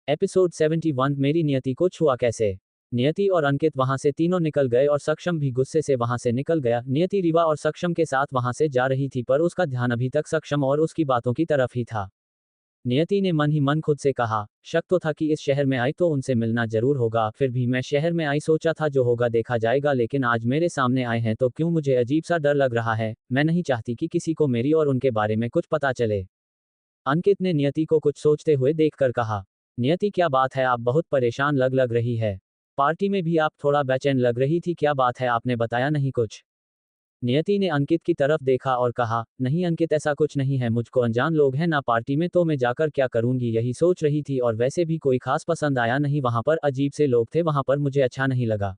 Episode 71 मेरी नियति को छुआ कैसे। नियति और अंकित वहां से तीनों निकल गए और सक्षम भी गुस्से से वहां से निकल गया। नियति रीवा और सक्षम के साथ वहां से जा रही थी पर उसका ध्यान अभी तक सक्षम और उसकी बातों की तरफ ही था। नियति ने मन ही मन खुद से कहा, शक तो था कि इस शहर में आई तो उनसे मिलना जरूर होगा, फिर भी मैं शहर में आई सोचा था जो होगा देखा जाएगा, लेकिन आज मेरे सामने आए हैं तो क्यों मुझे अजीब सा डर लग रहा है। मैं नहीं चाहती कि किसी को मेरी और उनके बारे में कुछ पता चले। अंकित ने नियति को कुछ सोचते हुए देखकर कहा, नियति क्या बात है, आप बहुत परेशान लग रही है। पार्टी में भी आप थोड़ा बेचैन लग रही थी, क्या बात है, आपने बताया नहीं कुछ। नियति ने अंकित की तरफ देखा और कहा, नहीं अंकित ऐसा कुछ नहीं है, मुझको अनजान लोग हैं ना पार्टी में, तो मैं जाकर क्या करूंगी यही सोच रही थी, और वैसे भी कोई खास पसंद आया नहीं, वहां पर अजीब से लोग थे, वहां पर मुझे अच्छा नहीं लगा।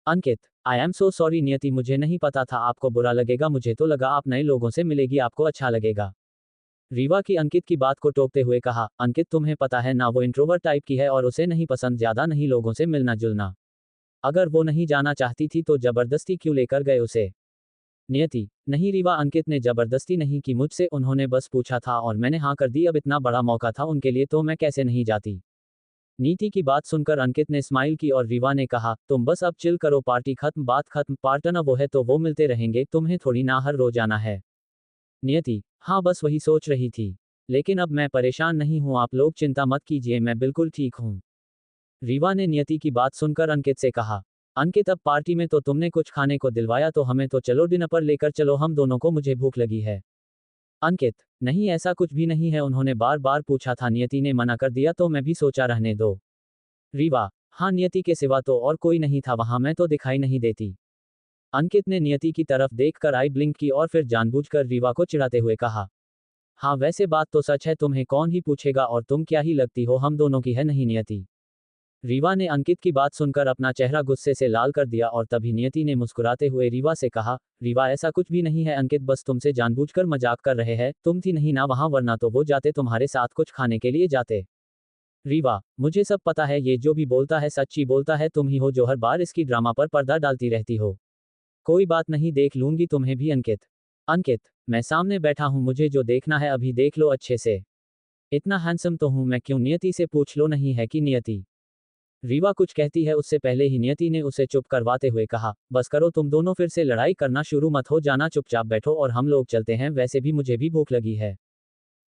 अंकित, I am so sorry Niyati, मुझे नहीं पता था आपको बुरा लगेगा, मुझे तो लगा आप नए लोगों से मिलेगी आपको अच्छा लगेगा। रीवा की अंकित की बात को टोकते हुए कहा, अंकित तुम्हें पता है ना वो इंट्रोवर्ट टाइप की है और उसे नहीं पसंद ज्यादा नहीं लोगों से मिलना जुलना। अगर वो नहीं जाना चाहती थी तो जबरदस्ती क्यों लेकर गए उसे। नियति, नहीं रीवा, अंकित ने जबरदस्ती नहीं की मुझसे, उन्होंने बस पूछा था और मैंने हाँ कर दी, अब इतना बड़ा मौका था उनके लिए तो मैं कैसे नहीं जाती। नीति की बात सुनकर अंकित ने स्माइल की और रीवा ने कहा, तुम बस अब चिल करो, पार्टी खत्म, बात खत्म, पार्टनर वो है तो वो मिलते रहेंगे, तुम्हें थोड़ी ना हर रोज आना है। नियति, हाँ बस वही सोच रही थी, लेकिन अब मैं परेशान नहीं हूँ, आप लोग चिंता मत कीजिए, मैं बिल्कुल ठीक हूँ। रीवा ने नियति की बात सुनकर अंकित से कहा, अंकित अब पार्टी में तो तुमने कुछ खाने को दिलवाया तो हमें तो चलो डिनर पर लेकर चलो हम दोनों को, मुझे भूख लगी है। अंकित, नहीं ऐसा कुछ भी नहीं है, उन्होंने बार बार पूछा था, नियति ने मना कर दिया तो मैं भी सोचा रहने दो। रीवा, हाँ नियति के सिवा तो और कोई नहीं था वहां, मैं तो दिखाई नहीं देती। अंकित ने नियति की तरफ देखकर आई ब्लिंक की और फिर जानबूझकर रीवा को चिढ़ाते हुए कहा, हाँ वैसे बात तो सच है, तुम्हें कौन ही पूछेगा और तुम क्या ही लगती हो, हम दोनों की है नहीं नियति। रीवा ने अंकित की बात सुनकर अपना चेहरा गुस्से से लाल कर दिया और तभी नियति ने मुस्कुराते हुए रीवा से कहा, रीवा ऐसा कुछ भी नहीं है, अंकित बस तुमसे जानबूझकर मजाक कर रहे हैं, तुम थी नहीं ना वहां, वरना तो वो जाते तुम्हारे साथ कुछ खाने के लिए जाते। रीवा, मुझे सब पता है, ये जो भी बोलता है सच्ची बोलता है, तुम ही हो जो हर बार इसकी ड्रामा पर पर्दा डालती रहती हो। कोई बात नहीं, देख लूंगी तुम्हें भी। अंकित, अंकित, मैं सामने बैठा हूं, मुझे जो देखना है अभी देख लो अच्छे से। इतना हैंडसम तो हूं मैं, क्यों नियति से पूछ लो, नहीं है कि नियति। रीवा कुछ कहती है उससे पहले ही नियति ने उसे चुप करवाते हुए कहा, बस करो तुम दोनों, फिर से लड़ाई करना शुरू मत हो जाना, चुपचाप बैठो और हम लोग चलते हैं, वैसे भी मुझे भी भूख लगी है।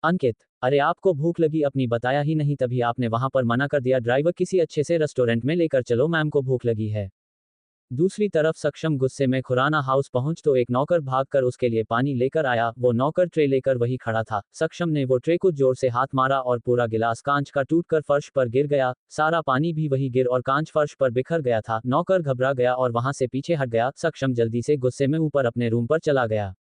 अंकित, अरे आपको भूख लगी अपनी बताया ही नहीं, तभी आपने वहां पर मना कर दिया, ड्राइवर किसी अच्छे से रेस्टोरेंट में लेकर चलो, मैम को भूख लगी है। दूसरी तरफ सक्षम गुस्से में खुराना हाउस पहुंच तो एक नौकर भागकर उसके लिए पानी लेकर आया, वो नौकर ट्रे लेकर वही खड़ा था। सक्षम ने वो ट्रे को जोर से हाथ मारा और पूरा गिलास कांच का टूटकर फर्श पर गिर गया, सारा पानी भी वही गिर और कांच फर्श पर बिखर गया था। नौकर घबरा गया और वहां से पीछे हट गया। सक्षम जल्दी से गुस्से में ऊपर अपने रूम पर चला गया।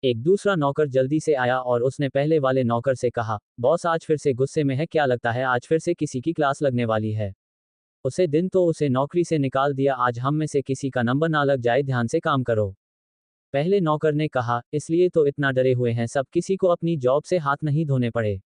एक दूसरा नौकर जल्दी से आया और उसने पहले वाले नौकर से कहा, बॉस आज फिर से गुस्से में है, क्या लगता है आज फिर से किसी की क्लास लगने वाली है। उसे दिन तो उसे नौकरी से निकाल दिया, आज हम में से किसी का नंबर ना लग जाए, ध्यान से काम करो। पहले नौकर ने कहा, इसलिए तो इतना डरे हुए हैं सब, किसी को अपनी जॉब से हाथ नहीं धोने पड़े।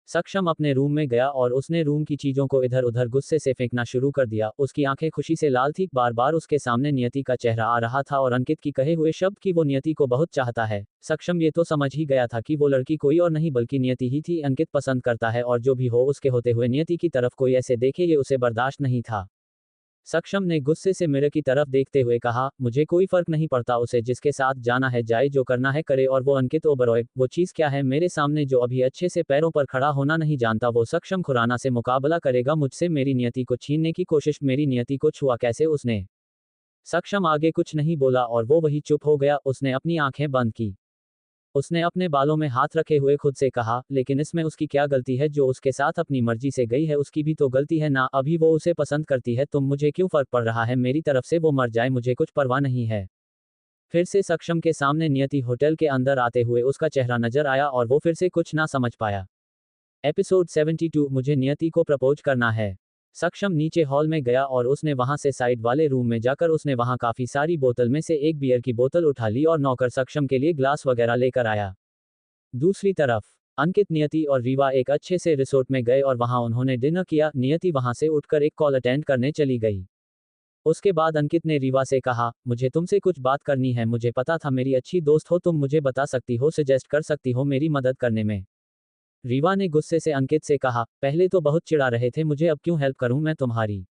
सक्षम अपने रूम में गया और उसने रूम की चीजों को इधर उधर गुस्से से फेंकना शुरू कर दिया। उसकी आंखें खुशी से लाल थी, बार बार उसके सामने नियति का चेहरा आ रहा था और अंकित की कहे हुए शब्द कि वो नियति को बहुत चाहता है। सक्षम ये तो समझ ही गया था कि वो लड़की कोई और नहीं बल्कि नियति ही थी। अंकित पसंद करता है और जो भी हो उसके होते हुए नियति की तरफ कोई ऐसे देखे ये उसे बर्दाश्त नहीं था। सक्षम ने गुस्से से मिरर की तरफ देखते हुए कहा, मुझे कोई फर्क नहीं पड़ता, उसे जिसके साथ जाना है जाए, जो करना है करे, और वो अंकित ओबरॉय वो चीज क्या है मेरे सामने जो अभी अच्छे से पैरों पर खड़ा होना नहीं जानता, वो सक्षम खुराना से मुकाबला करेगा मुझसे, मेरी नियति को छीनने की कोशिश, मेरी नियति को छुआ कैसे उसने। सक्षम आगे कुछ नहीं बोला और वो वही चुप हो गया। उसने अपनी आंखें बंद की। उसने अपने बालों में हाथ रखे हुए खुद से कहा, लेकिन इसमें उसकी क्या गलती है, जो उसके साथ अपनी मर्जी से गई है उसकी भी तो गलती है ना, अभी वो उसे पसंद करती है, तुम मुझे क्यों फर्क पड़ रहा है, मेरी तरफ से वो मर जाए मुझे कुछ परवाह नहीं है। फिर से सक्षम के सामने नियति होटल के अंदर आते हुए उसका चेहरा नजर आया और वो फिर से कुछ ना समझ पाया। एपिसोड 72 मुझे नियति को प्रपोज करना है। सक्षम नीचे हॉल में गया और उसने वहां से साइड वाले रूम में जाकर उसने वहां काफी सारी बोतल में से एक बियर की बोतल उठा ली और नौकर सक्षम के लिए ग्लास वगैरह लेकर आया। दूसरी तरफ अंकित, नियति और रीवा एक अच्छे से रिसोर्ट में गए और वहां उन्होंने डिनर किया। नियति वहां से उठकर एक कॉल अटेंड करने चली गई। उसके बाद अंकित ने रीवा से कहा, मुझे तुमसे कुछ बात करनी है, मुझे पता था मेरी अच्छी दोस्त हो तुम, मुझे बता सकती हो, सजेस्ट कर सकती हो मेरी मदद करने में। रीवा ने गुस्से से अंकित से कहा, पहले तो बहुत चिढ़ा रहे थे मुझे, अब क्यों हेल्प करूं मैं तुम्हारी?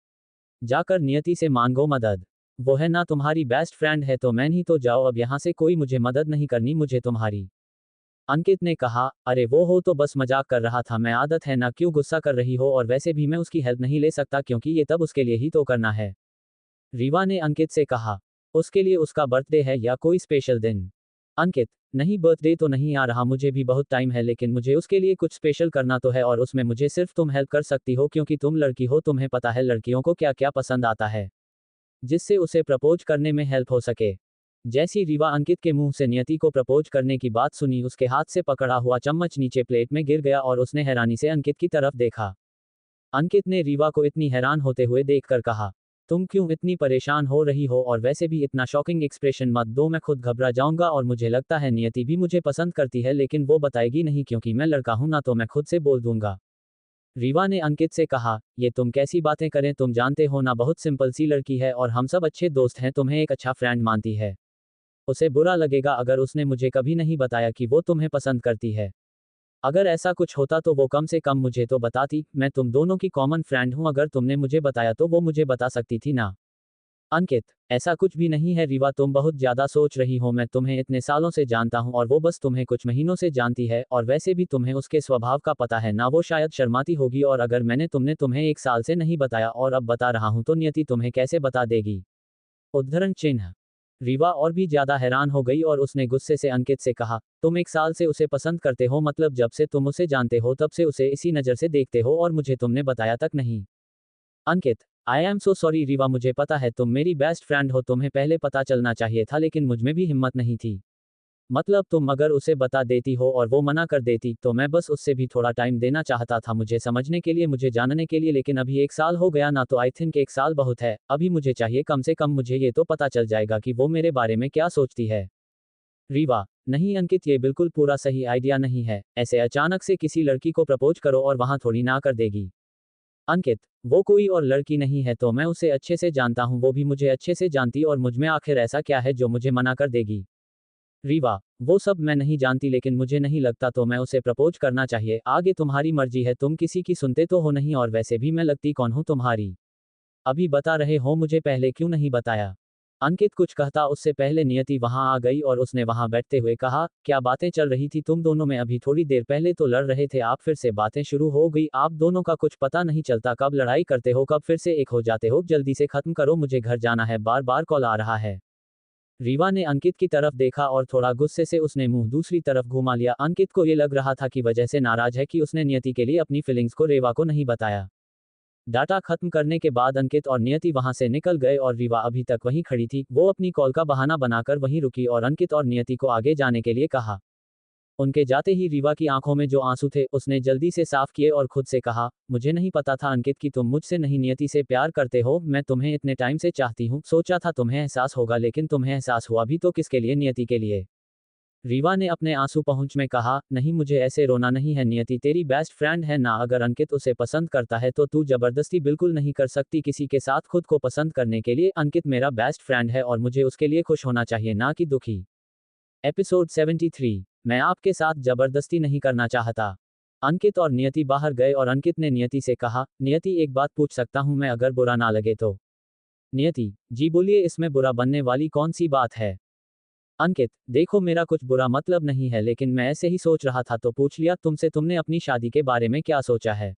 जाकर नियति से मांगो मदद। वो है ना तुम्हारी बेस्ट फ्रेंड है, तो मैं ही तो जाओ, अब यहाँ से कोई मुझे मदद नहीं करनी मुझे तुम्हारी। अंकित ने कहा, अरे वो हो तो बस मजाक कर रहा था मैं, आदत है ना, क्यों गुस्सा कर रही हो, और वैसे भी मैं उसकी हेल्प नहीं ले सकता क्योंकि ये तब उसके लिए ही तो करना है। रीवा ने अंकित से कहा, उसके लिए उसका बर्थडे है या कोई स्पेशल दिन? अंकित, नहीं बर्थडे तो नहीं आ रहा, मुझे भी बहुत टाइम है, लेकिन मुझे उसके लिए कुछ स्पेशल करना तो है और उसमें मुझे सिर्फ तुम हेल्प कर सकती हो क्योंकि तुम लड़की हो, तुम्हें पता है लड़कियों को क्या क्या पसंद आता है, जिससे उसे प्रपोज करने में हेल्प हो सके। जैसी रीवा अंकित के मुंह से नियति को प्रपोज करने की बात सुनी, उसके हाथ से पकड़ा हुआ चम्मच नीचे प्लेट में गिर गया और उसने हैरानी से अंकित की तरफ देखा। अंकित ने रीवा को इतनी हैरान होते हुए देखकर कहा, तुम क्यों इतनी परेशान हो रही हो, और वैसे भी इतना शॉकिंग एक्सप्रेशन मत दो, मैं खुद घबरा जाऊंगा, और मुझे लगता है नियति भी मुझे पसंद करती है लेकिन वो बताएगी नहीं क्योंकि मैं लड़का हूं ना, तो मैं खुद से बोल दूंगा। रीवा ने अंकित से कहा, ये तुम कैसी बातें करें, तुम जानते हो ना बहुत सिंपल सी लड़की है और हम सब अच्छे दोस्त हैं, तुम्हें एक अच्छा फ्रेंड मानती है। उसे बुरा लगेगा अगर उसने मुझे कभी नहीं बताया कि वो तुम्हें पसंद करती है। अगर ऐसा कुछ होता तो वो कम से कम मुझे तो बताती, मैं तुम दोनों की कॉमन फ्रेंड हूं, अगर तुमने मुझे बताया तो वो मुझे बता सकती थी ना। अंकित, ऐसा कुछ भी नहीं है रीवा, तुम बहुत ज्यादा सोच रही हो, मैं तुम्हें इतने सालों से जानता हूं और वो बस तुम्हें कुछ महीनों से जानती है, और वैसे भी तुम्हें उसके स्वभाव का पता है ना, वो शायद शर्माती होगी, और अगर मैंने तुमने तुम्हें 1 साल से नहीं बताया और अब बता रहा हूं तो नियति तुम्हें कैसे बता देगी? उद्धरण चिन्ह। रीवा और भी ज्यादा हैरान हो गई और उसने गुस्से से अंकित से कहा, तुम 1 साल से उसे पसंद करते हो, मतलब जब से तुम उसे जानते हो तब से उसे इसी नज़र से देखते हो और मुझे तुमने बताया तक नहीं? Ankit, I am so sorry Riva, मुझे पता है तुम मेरी बेस्ट फ्रेंड हो, तुम्हें पहले पता चलना चाहिए था, लेकिन मुझमें भी हिम्मत नहीं थी। मतलब तुम अगर उसे बता देती हो और वो मना कर देती तो मैं बस उससे भी थोड़ा टाइम देना चाहता था, मुझे समझने के लिए, मुझे जानने के लिए, लेकिन अभी 1 साल हो गया ना, तो आई थिंक 1 साल बहुत है, अभी मुझे चाहिए कम से कम मुझे ये तो पता चल जाएगा कि वो मेरे बारे में क्या सोचती है। रीवा, नहीं अंकित, ये बिल्कुल पूरा सही आइडिया नहीं है, ऐसे अचानक से किसी लड़की को प्रपोज करो और वहां थोड़ी ना कर देगी। अंकित, वो कोई और लड़की नहीं है, तो मैं उसे अच्छे से जानता हूँ, वो भी मुझे अच्छे से जानती, और मुझमें आखिर ऐसा क्या है जो मुझे मना कर देगी? रीवा, वो सब मैं नहीं जानती, लेकिन मुझे नहीं लगता तो मैं उसे प्रपोज करना चाहिए, आगे तुम्हारी मर्जी है, तुम किसी की सुनते तो हो नहीं, और वैसे भी मैं लगती कौन हूँ तुम्हारी? अभी बता रहे हो मुझे, पहले क्यों नहीं बताया? अंकित कुछ कहता उससे पहले नियति वहां आ गई और उसने वहां बैठते हुए कहा, क्या बातें चल रही थी तुम दोनों में? अभी थोड़ी देर पहले तो लड़ रहे थे आप, फिर से बातें शुरू हो गई, आप दोनों का कुछ पता नहीं चलता, कब लड़ाई करते हो कब फिर से एक हो जाते हो, जल्दी से खत्म करो, मुझे घर जाना है, बार बार कॉल आ रहा है। रीवा ने अंकित की तरफ देखा और थोड़ा गुस्से से उसने मुंह दूसरी तरफ घुमा लिया। अंकित को ये लग रहा था कि वजह से नाराज है कि उसने नियति के लिए अपनी फीलिंग्स को रीवा को नहीं बताया। डाटा खत्म करने के बाद अंकित और नियति वहां से निकल गए और रीवा अभी तक वहीं खड़ी थी, वो अपनी कॉल का बहाना बनाकर वहीं रुकी और अंकित और नियति को आगे जाने के लिए कहा। उनके जाते ही रीवा की आंखों में जो आंसू थे उसने जल्दी से साफ किए और खुद से कहा, मुझे नहीं पता था अंकित कि तुम मुझसे नहीं नियति से प्यार करते हो, मैं तुम्हें इतने टाइम से चाहती हूँ, सोचा था तुम्हें एहसास होगा, लेकिन तुम्हें एहसास हुआ भी तो किसके लिए? नियति के लिए। रीवा ने अपने आंसू पहुंच में कहा, नहीं मुझे ऐसे रोना नहीं है, नियति तेरी बेस्ट फ्रेंड है ना, अगर अंकित उसे पसंद करता है तो तू जबरदस्ती बिल्कुल नहीं कर सकती किसी के साथ खुद को पसंद करने के लिए, अंकित मेरा बेस्ट फ्रेंड है और मुझे उसके लिए खुश होना चाहिए ना कि दुखी। एपिसोड 73, मैं आपके साथ जबरदस्ती नहीं करना चाहता। अंकित और नियति बाहर गए और अंकित ने नियति से कहा, नियति एक बात पूछ सकता हूं मैं, अगर बुरा ना लगे तो? नियति, जी बोलिए, इसमें बुरा बनने वाली कौन सी बात है? अंकित, देखो मेरा कुछ बुरा मतलब नहीं है, लेकिन मैं ऐसे ही सोच रहा था तो पूछ लिया तुमसे, तुमने अपनी शादी के बारे में क्या सोचा है?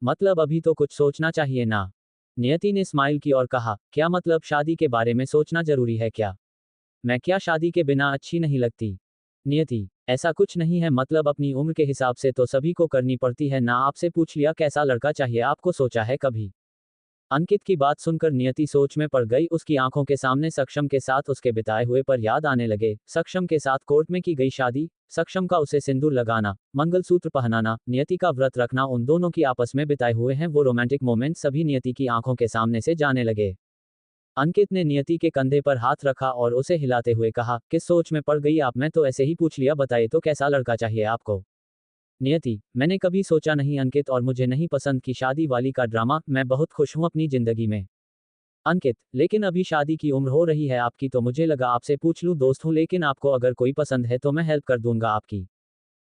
मतलब अभी तो कुछ सोचना चाहिए ना? नियति ने स्माइल की और कहा, क्या मतलब शादी के बारे में सोचना जरूरी है क्या? मैं क्या शादी के बिना अच्छी नहीं लगती? नियति, ऐसा कुछ नहीं है, मतलब अपनी उम्र के हिसाब से तो सभी को करनी पड़ती है ना, आपसे पूछ लिया कैसा लड़का चाहिए आपको, सोचा है कभी? अंकित की बात सुनकर नियति सोच में पड़ गई, उसकी आंखों के सामने सक्षम के साथ उसके बिताए हुए पर याद आने लगे, सक्षम के साथ कोर्ट में की गई शादी, सक्षम का उसे सिंदूर लगाना, मंगलसूत्र पहनाना, नियति का व्रत रखना, उन दोनों की आपस में बिताए हुए हैं वो रोमांटिक मोमेंट सभी नियति की आंखों के सामने से जाने लगे। अंकित ने नियति के कंधे पर हाथ रखा और उसे हिलाते हुए कहा, किस सोच में पड़ गई आप? मैं तो ऐसे ही पूछ लिया, बताइए तो कैसा लड़का चाहिए आपको? नियति, मैंने कभी सोचा नहीं अंकित, और मुझे नहीं पसंद की शादी वाली का ड्रामा, मैं बहुत खुश हूं अपनी जिंदगी में। अंकित, लेकिन अभी शादी की उम्र हो रही है आपकी, तो मुझे लगा आपसे पूछ लूं, दोस्त हूं, लेकिन आपको अगर कोई पसंद है तो मैं हेल्प कर दूंगा आपकी।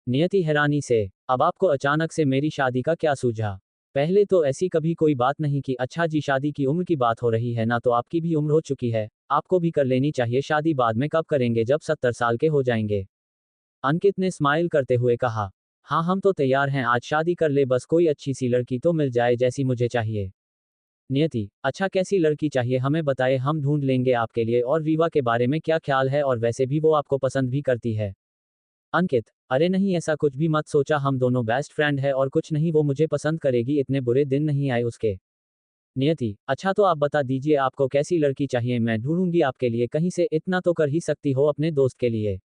नियति हैरानी से, अब आपको अचानक से मेरी शादी का क्या सूझा? पहले तो ऐसी कभी कोई बात नहीं की। अच्छा जी, शादी की उम्र की बात हो रही है ना, तो आपकी भी उम्र हो चुकी है, आपको भी कर लेनी चाहिए शादी। बाद में कब करेंगे, जब 70 साल के हो जाएंगे? अंकित ने स्माइल करते हुए कहा। हाँ, हम तो तैयार हैं, आज शादी कर ले, बस कोई अच्छी सी लड़की तो मिल जाए जैसी मुझे चाहिए। नियति, अच्छा कैसी लड़की चाहिए हमें बताए, हम ढूंढ लेंगे आपके लिए। और रीवा के बारे में क्या ख्याल है, और वैसे भी वो आपको पसंद भी करती है। अंकित, अरे नहीं, ऐसा कुछ भी मत सोचा, हम दोनों बेस्ट फ्रेंड है और कुछ नहीं, वो मुझे पसंद करेगी, इतने बुरे दिन नहीं आए उसके। नियति, अच्छा तो आप बता दीजिए आपको कैसी लड़की चाहिए, मैं ढूंढूंगी आपके लिए कहीं से, इतना तो कर ही सकती हो अपने दोस्त के लिए।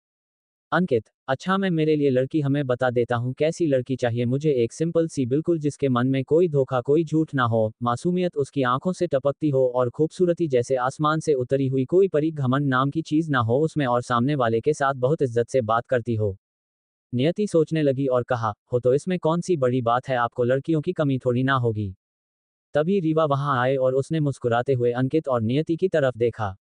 अंकित, अच्छा मैं मेरे लिए लड़की हमें बता देता हूँ कैसी लड़की चाहिए मुझे, एक सिंपल सी बिल्कुल, जिसके मन में कोई धोखा कोई झूठ ना हो, मासूमियत उसकी आंखों से टपकती हो और खूबसूरती जैसे आसमान से उतरी हुई कोई परी, घमंड नाम की चीज ना हो उसमें, और सामने वाले के साथ बहुत इज्जत से बात करती हो। नियति सोचने लगी और कहा, हो तो इसमें कौन सी बड़ी बात है, आपको लड़कियों की कमी थोड़ी ना होगी। तभी रीवा वहां आए और उसने मुस्कुराते हुए अंकित और नियति की तरफ देखा।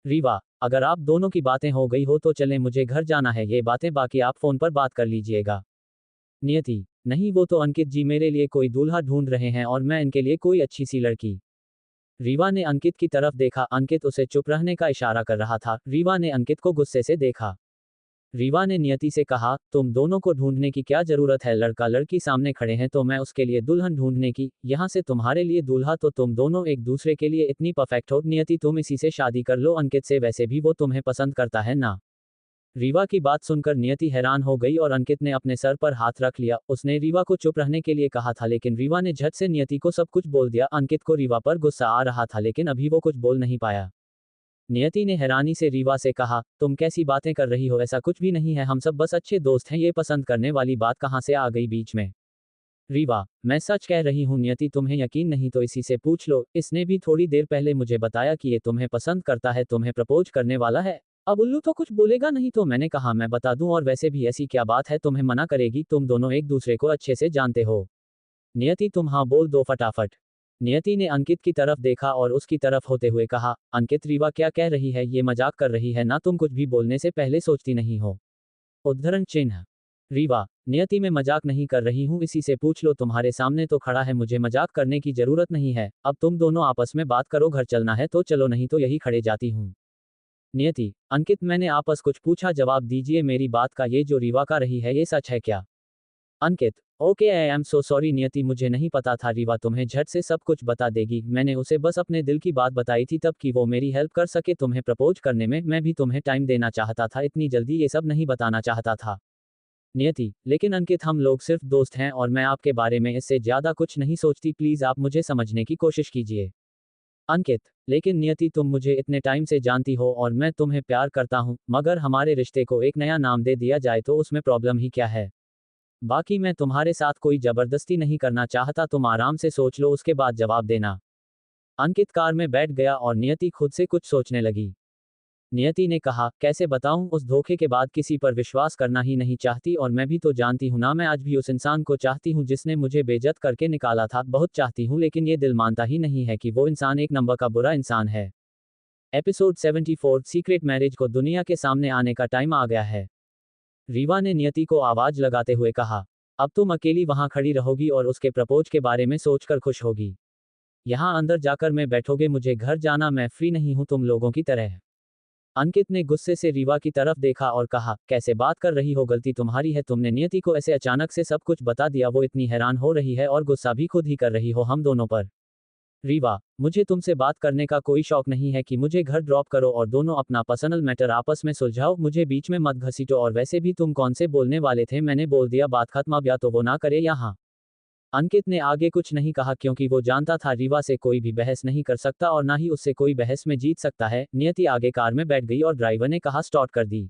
रीवा, अगर आप दोनों की बातें हो गई हो तो चलें, मुझे घर जाना है, ये बातें बाकी आप फोन पर बात कर लीजिएगा। नियति, नहीं वो तो अंकित जी मेरे लिए कोई दूल्हा ढूंढ रहे हैं और मैं इनके लिए कोई अच्छी सी लड़की। रीवा ने अंकित की तरफ देखा, अंकित उसे चुप रहने का इशारा कर रहा था। रीवा ने अंकित को गुस्से से देखा। रीवा ने नियति से कहा, तुम दोनों को ढूंढने की क्या जरूरत है, लड़का लड़की सामने खड़े हैं तो मैं उसके लिए दुल्हन ढूंढने की, यहाँ से तुम्हारे लिए दूल्हा, तो तुम दोनों एक दूसरे के लिए इतनी परफेक्ट हो। नियति, तुम इसी से शादी कर लो अंकित से, वैसे भी वो तुम्हें पसंद करता है ना। रीवा की बात सुनकर नियति हैरान हो गई और अंकित ने अपने सर पर हाथ रख लिया। उसने रीवा को चुप रहने के लिए कहा था, लेकिन रीवा ने झट से नियति को सब कुछ बोल दिया। अंकित को रीवा पर गुस्सा आ रहा था, लेकिन अभी वो कुछ बोल नहीं पाया। नियति ने हैरानी से रीवा से कहा, तुम कैसी बातें कर रही हो, ऐसा कुछ भी नहीं है, हम सब बस अच्छे दोस्त हैं, ये पसंद करने वाली बात कहाँ से आ गई बीच में। रीवा, मैं सच कह रही हूँ नियति, तुम्हें यकीन नहीं तो इसी से पूछ लो, इसने भी थोड़ी देर पहले मुझे बताया कि ये तुम्हें पसंद करता है, तुम्हें प्रपोज करने वाला है। अब उल्लू तो कुछ बोलेगा नहीं, तो मैंने कहा मैं बता दूं, और वैसे भी ऐसी क्या बात है तुम्हें मना करेगी, तुम दोनों एक दूसरे को अच्छे से जानते हो। नियति, तुम हाँ बोल दो फटाफट। नियति ने अंकित की तरफ देखा और उसकी तरफ होते हुए कहा, अंकित रीवा क्या कह रही है, ये मजाक कर रही है ना, तुम कुछ भी बोलने से पहले सोचती नहीं हो। उद्धरण चिन्ह। रीवा, नियति मैं मजाक नहीं कर रही हूँ, इसी से पूछ लो, तुम्हारे सामने तो खड़ा है, मुझे मजाक करने की जरूरत नहीं है, अब तुम दोनों आपस में बात करो, घर चलना है तो चलो, नहीं तो यही खड़े जाती हूँ। नियति, अंकित मैंने आपस कुछ पूछा, जवाब दीजिए मेरी बात का, ये जो रीवा का रही है ये सच है क्या? Ankit, okay I am so sorry Niyati, मुझे नहीं पता था रीवा तुम्हें झट से सब कुछ बता देगी, मैंने उसे बस अपने दिल की बात बताई थी तब कि वो मेरी हेल्प कर सके तुम्हें प्रपोज करने में, मैं भी तुम्हें टाइम देना चाहता था, इतनी जल्दी ये सब नहीं बताना चाहता था। नियति, लेकिन अंकित हम लोग सिर्फ दोस्त हैं और मैं आपके बारे में इससे ज्यादा कुछ नहीं सोचती, प्लीज आप मुझे समझने की कोशिश कीजिए। अंकित, लेकिन नियति तुम मुझे इतने टाइम से जानती हो और मैं तुम्हें प्यार करता हूँ, मगर हमारे रिश्ते को एक नया नाम दे दिया जाए तो उसमें प्रॉब्लम ही क्या है? बाकी मैं तुम्हारे साथ कोई जबरदस्ती नहीं करना चाहता, तुम आराम से सोच लो उसके बाद जवाब देना। अंकित कार में बैठ गया और नियति खुद से कुछ सोचने लगी। नियति ने कहा, कैसे बताऊं, उस धोखे के बाद किसी पर विश्वास करना ही नहीं चाहती, और मैं भी तो जानती हूं ना, मैं आज भी उस इंसान को चाहती हूं जिसने मुझे बेइज्जत करके निकाला था, बहुत चाहती हूं, लेकिन ये दिल मानता ही नहीं है कि वो इंसान एक नंबर का बुरा इंसान है। एपिसोड 74 सीक्रेट मैरिज को दुनिया के सामने आने का टाइम आ गया है। रीवा ने नियति को आवाज लगाते हुए कहा, अब तुम अकेली वहां खड़ी रहोगी और उसके प्रपोज के बारे में सोचकर खुश होगी। यहाँ अंदर जाकर मैं बैठोगे, मुझे घर जाना, मैं फ्री नहीं हूं तुम लोगों की तरह। अंकित ने गुस्से से रीवा की तरफ देखा और कहा, कैसे बात कर रही हो, गलती तुम्हारी है, तुमने नियति को ऐसे अचानक से सब कुछ बता दिया, वो इतनी हैरान हो रही है और गुस्सा भी खुद ही कर रही हो हम दोनों पर। रीवा, मुझे तुमसे बात करने का कोई शौक नहीं है कि मुझे घर ड्रॉप करो और दोनों अपना पर्सनल मैटर आपस में सुलझाओ, मुझे बीच में मत घसीटो, और वैसे भी तुम कौन से बोलने वाले थे, मैंने बोल दिया, बात खत्म, अब या तो वो ना करे यहाँ। अंकित ने आगे कुछ नहीं कहा क्योंकि वो जानता था रीवा से कोई भी बहस नहीं कर सकता और ना ही उससे कोई बहस में जीत सकता है। नियति आगे कार में बैठ गई और ड्राइवर ने कहा स्टार्ट कर दी।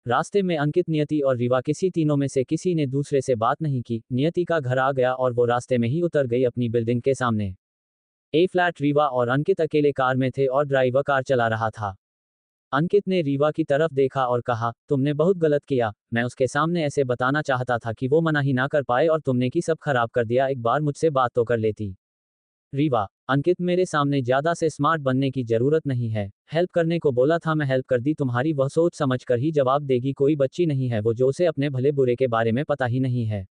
रास्ते में अंकित, नियति और रीवा किसी तीनों में से किसी ने दूसरे से बात नहीं की। नियति का घर आ गया और वो रास्ते में ही उतर गई अपनी बिल्डिंग के सामने। ए फ्लैट। रीवा और अंकित अकेले कार में थे और ड्राइवर कार चला रहा था। अंकित ने रीवा की तरफ देखा और कहा, तुमने बहुत गलत किया, मैं उसके सामने ऐसे बताना चाहता था कि वो मना ही ना कर पाए और तुमने की सब खराब कर दिया, एक बार मुझसे बात तो कर लेती। रीवा, अंकित मेरे सामने ज्यादा से स्मार्ट बनने की जरूरत नहीं है, हेल्प करने को बोला था मैं हेल्प कर दी तुम्हारी वह सोच समझ कर ही जवाब देगी कोई बच्ची नहीं है वो जो उसे अपने भले बुरे के बारे में पता ही नहीं है।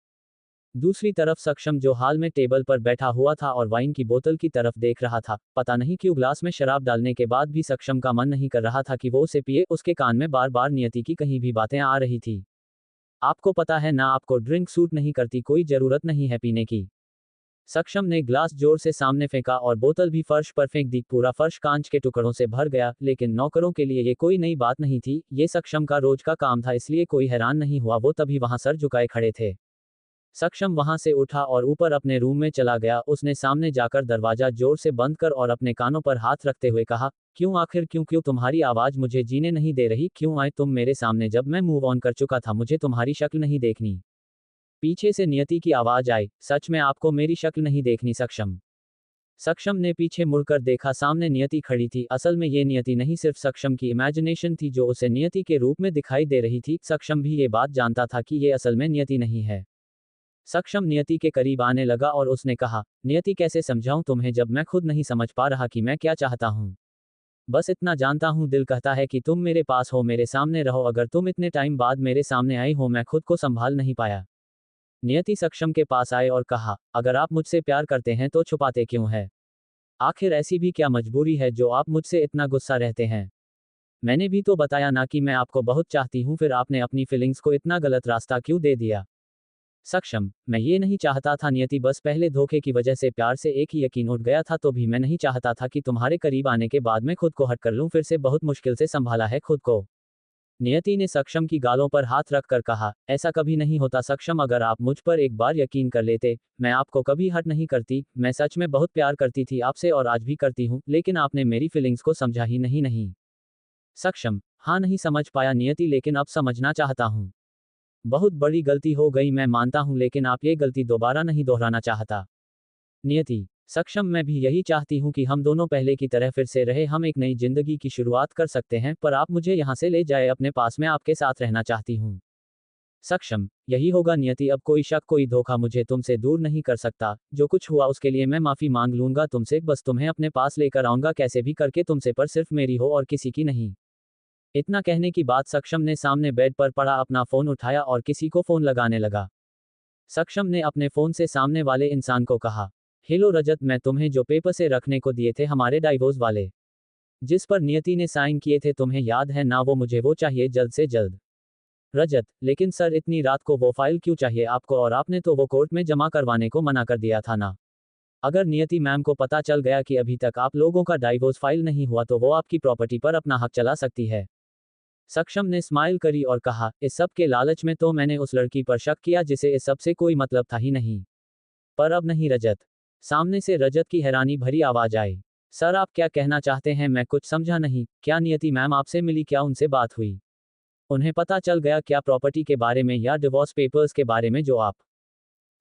दूसरी तरफ सक्षम जो हाल में टेबल पर बैठा हुआ था और वाइन की बोतल की तरफ देख रहा था, पता नहीं क्यों ग्लास में शराब डालने के बाद भी सक्षम का मन नहीं कर रहा था कि वो उसे पिए, उसके कान में बार बार नियति की कहीं भी बातें आ रही थी। आपको पता है ना आपको ड्रिंक सूट नहीं करती कोई जरूरत नहीं है पीने की। सक्षम ने ग्लास जोर से सामने फेंका और बोतल भी फर्श पर फेंक दी, पूरा फर्श कांच के टुकड़ों से भर गया, लेकिन नौकरों के लिए ये कोई नई बात नहीं थी, ये सक्षम का रोज का काम था इसलिए कोई हैरान नहीं हुआ, वो तभी वहां सर झुकाए खड़े थे। सक्षम वहां से उठा और ऊपर अपने रूम में चला गया, उसने सामने जाकर दरवाजा जोर से बंद कर और अपने कानों पर हाथ रखते हुए कहा, क्यों आखिर क्यों क्यों तुम्हारी आवाज मुझे जीने नहीं दे रही, क्यों आए तुम मेरे सामने जब मैं मूव ऑन कर चुका था, मुझे तुम्हारी शक्ल नहीं देखनी। पीछे से नियति की आवाज आई, सच में आपको मेरी शक्ल नहीं देखनी सक्षम। सक्षम ने पीछे मुड़कर देखा, सामने नियति खड़ी थी, असल में ये नियति नहीं सिर्फ सक्षम की इमेजिनेशन थी जो उसे नियति के रूप में दिखाई दे रही थी, सक्षम भी ये बात जानता था कि ये असल में नियति नहीं है। सक्षम नियति के करीब आने लगा और उसने कहा, नियति कैसे समझाऊं तुम्हें जब मैं खुद नहीं समझ पा रहा कि मैं क्या चाहता हूं। बस इतना जानता हूं दिल कहता है कि तुम मेरे पास हो, मेरे सामने रहो, अगर तुम इतने टाइम बाद मेरे सामने आई हो मैं खुद को संभाल नहीं पाया। नियति सक्षम के पास आए और कहा, अगर आप मुझसे प्यार करते हैं तो छुपाते क्यों है? आखिर ऐसी भी क्या मजबूरी है जो आप मुझसे इतना गुस्सा रहते हैं? मैंने भी तो बताया ना कि मैं आपको बहुत चाहती हूं, फिर आपने अपनी फीलिंग्स को इतना गलत रास्ता क्यों दे दिया? सक्षम, मैं ये नहीं चाहता था नियति, बस पहले धोखे की वजह से प्यार से एक ही यकीन उठ गया था, तो भी मैं नहीं चाहता था कि तुम्हारे करीब आने के बाद मैं खुद को हट कर लूं, फिर से बहुत मुश्किल से संभाला है खुद को। नियति ने सक्षम की गालों पर हाथ रखकर कहा, ऐसा कभी नहीं होता सक्षम, अगर आप मुझ पर एक बार यकीन कर लेते, मैं आपको कभी हर्ट नहीं करती, मैं सच में बहुत प्यार करती थी आपसे और आज भी करती हूँ, लेकिन आपने मेरी फीलिंग्स को समझा ही नहीं। सक्षम, हाँ नहीं समझ पाया नियति, लेकिन अब समझना चाहता हूँ। बहुत बड़ी गलती हो गई मैं मानता हूं, लेकिन आप ये गलती दोबारा नहीं दोहराना चाहता। नियति, सक्षम, मैं भी यही चाहती हूं कि हम दोनों पहले की तरह फिर से रहे, हम एक नई जिंदगी की शुरुआत कर सकते हैं, पर आप मुझे यहां से ले जाए अपने पास, मैं आपके साथ रहना चाहती हूं। सक्षम, यही होगा नियति, अब कोई शक कोई धोखा मुझे तुमसे दूर नहीं कर सकता, जो कुछ हुआ उसके लिए मैं माफी मांग लूंगा तुमसे, बस तुम्हें अपने पास लेकर आऊंगा कैसे भी करके तुमसे, पर सिर्फ मेरी हो और किसी की नहीं। इतना कहने की बात सक्षम ने सामने बेड पर पड़ा अपना फोन उठाया और किसी को फोन लगाने लगा। सक्षम ने अपने फोन से सामने वाले इंसान को कहा, हेलो रजत, मैं तुम्हें जो पेपर से रखने को दिए थे हमारे डाइवोर्स वाले, जिस पर नियति ने साइन किए थे, तुम्हें याद है ना? मुझे वो चाहिए जल्द से जल्द। रजत, लेकिन सर इतनी रात को वो फाइल क्यों चाहिए आपको, और आपने तो वो कोर्ट में जमा करवाने को मना कर दिया था ना। अगर नियति मैम को पता चल गया कि अभी तक आप लोगों का डाइवोर्स फाइल नहीं हुआ तो वो आपकी प्रॉपर्टी पर अपना हक चला सकती है। सक्षम ने स्माइल करी और कहा, इस सब के लालच में तो मैंने उस लड़की पर शक किया जिसे इस सब से कोई मतलब था ही नहीं। पर अब नहीं रजत। सामने से रजत की हैरानी भरी आवाज आई, सर आप क्या कहना चाहते हैं? मैं कुछ समझा नहीं, क्या नियति मैम आपसे मिली, क्या उनसे बात हुई? उन्हें पता चल गया क्या प्रॉपर्टी के बारे में या डिवोर्स पेपर्स के बारे में जो आप?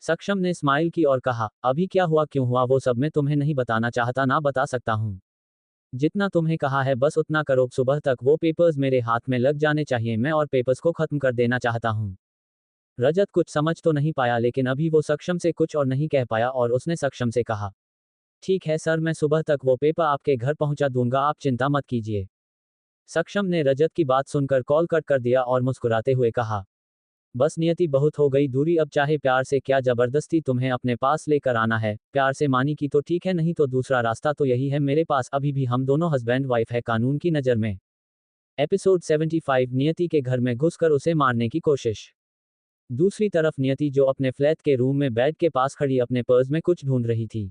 सक्षम ने स्माइल की और कहा, अभी क्या हुआ क्यों हुआ वो सब मैं तुम्हें नहीं बताना चाहता, ना बता सकता हूँ। जितना तुम्हें कहा है बस उतना करो, सुबह तक वो पेपर्स मेरे हाथ में लग जाने चाहिए, मैं और पेपर्स को खत्म कर देना चाहता हूँ। रजत कुछ समझ तो नहीं पाया, लेकिन अभी वो सक्षम से कुछ और नहीं कह पाया और उसने सक्षम से कहा, ठीक है सर, मैं सुबह तक वो पेपर आपके घर पहुंचा दूंगा, आप चिंता मत कीजिए। सक्षम ने रजत की बात सुनकर कॉल कट कर दिया और मुस्कुराते हुए कहा, बस नियति बहुत हो गई दूरी, अब चाहे प्यार से क्या जबरदस्ती तुम्हें अपने पास लेकर आना है, प्यार से मानी की तो ठीक है, नहीं तो दूसरा रास्ता तो यही है मेरे पास, अभी भी हम दोनों हस्बैंड वाइफ है कानून की नज़र में। एपिसोड 75, नियति के घर में घुसकर उसे मारने की कोशिश। दूसरी तरफ नियति जो अपने फ्लैट के रूम में बेड के पास खड़ी अपने पर्स में कुछ ढूंढ रही थी।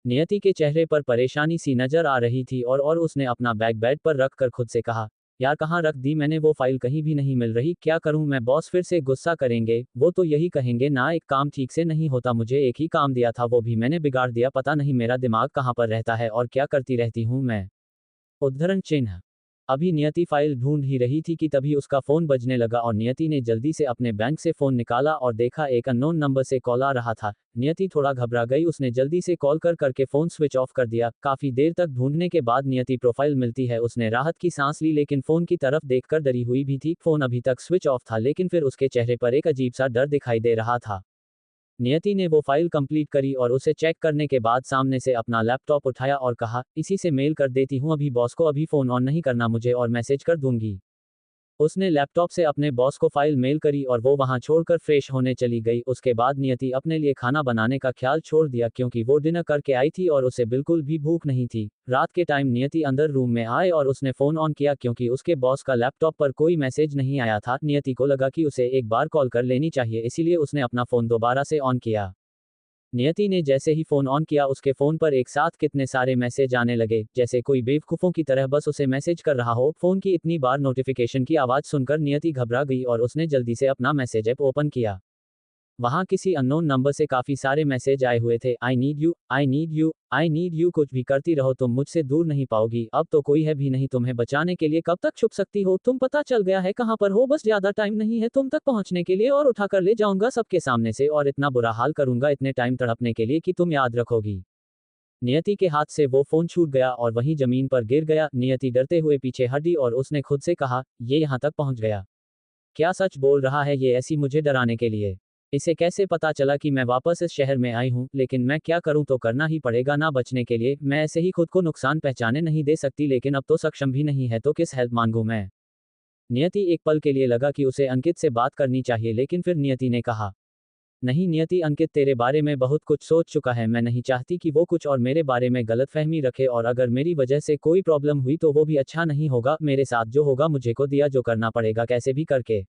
नियति के चेहरे पर परेशानी सी नजर आ रही थी और उसने अपना बैग बेड पर रख कर खुद से कहा, यार कहाँ रख दी मैंने वो फाइल, कहीं भी नहीं मिल रही, क्या करूं मैं? बॉस फिर से गुस्सा करेंगे, वो तो यही कहेंगे ना एक काम ठीक से नहीं होता, मुझे एक ही काम दिया था वो भी मैंने बिगाड़ दिया, पता नहीं मेरा दिमाग कहाँ पर रहता है और क्या करती रहती हूँ मैं। उद्धरण चिन्ह। अभी नियति फाइल ढूंढ ही रही थी कि तभी उसका फोन बजने लगा और नियति ने जल्दी से अपने बैंक से फोन निकाला और देखा एक अननोन नंबर से कॉल आ रहा था। नियति थोड़ा घबरा गई, उसने जल्दी से कॉल करके फोन स्विच ऑफ कर दिया। काफी देर तक ढूंढने के बाद नियति प्रोफाइल मिलती है, उसने राहत की सांस ली, लेकिन फोन की तरफ देखकर डरी हुई भी थी। फोन अभी तक स्विच ऑफ था, लेकिन फिर उसके चेहरे पर एक अजीब सा डर दिखाई दे रहा था। नियति ने वो फाइल कंप्लीट करी और उसे चेक करने के बाद सामने से अपना लैपटॉप उठाया और कहा, इसी से मेल कर देती हूँ अभी बॉस को, अभी फ़ोन ऑन नहीं करना मुझे और मैसेज कर दूंगी। उसने लैपटॉप से अपने बॉस को फाइल मेल करी और वो वहां छोड़कर फ्रेश होने चली गई। उसके बाद नियति अपने लिए खाना बनाने का ख्याल छोड़ दिया क्योंकि वो डिनर करके आई थी और उसे बिल्कुल भी भूख नहीं थी। रात के टाइम नियति अंदर रूम में आए और उसने फ़ोन ऑन किया क्योंकि उसके बॉस का लैपटॉप पर कोई मैसेज नहीं आया था। नियति को लगा कि उसे एक बार कॉल कर लेनी चाहिए, इसीलिए उसने अपना फ़ोन दोबारा से ऑन किया। नियति ने जैसे ही फ़ोन ऑन किया उसके फ़ोन पर एक साथ कितने सारे मैसेज आने लगे, जैसे कोई बेवकूफ़ों की तरह बस उसे मैसेज कर रहा हो। फ़ोन की इतनी बार नोटिफिकेशन की आवाज़ सुनकर नियति घबरा गई और उसने जल्दी से अपना मैसेज ऐप ओपन किया। वहाँ किसी अननोन नंबर से काफ़ी सारे मैसेज आए हुए थे। I need you, I need you, I need you, कुछ भी करती रहो तुम मुझसे दूर नहीं पाओगी, अब तो कोई है भी नहीं तुम्हें बचाने के लिए, कब तक छुप सकती हो तुम, पता चल गया है कहाँ पर हो, बस ज़्यादा टाइम नहीं है तुम तक पहुँचने के लिए और उठा कर ले जाऊंगा सबके सामने से और इतना बुरा हाल करूंगा इतने टाइम तड़पने के लिए कि तुम याद रखोगी। नियति के हाथ से वो फ़ोन छूट गया और वहीं ज़मीन पर गिर गया। नियति डरते हुए पीछे हटी और उसने खुद से कहा, ये यहाँ तक पहुँच गया। क्या सच बोल रहा है ये ऐसी मुझे डराने के लिए? इसे कैसे पता चला कि मैं वापस इस शहर में आई हूँ, लेकिन मैं क्या करूँ, तो करना ही पड़ेगा ना बचने के लिए। मैं ऐसे ही खुद को नुकसान पहचाने नहीं दे सकती, लेकिन अब तो सक्षम भी नहीं है तो किस हेल्प मांगूं मैं। नियति एक पल के लिए लगा कि उसे अंकित से बात करनी चाहिए, लेकिन फिर नियति ने कहा, नहीं नियति, अंकित तेरे बारे में बहुत कुछ सोच चुका है, मैं नहीं चाहती कि वो कुछ और मेरे बारे में गलतफहमी रखे और अगर मेरी वजह से कोई प्रॉब्लम हुई तो वो भी अच्छा नहीं होगा। मेरे साथ जो होगा मुझे को दिया जो करना पड़ेगा कैसे भी करके।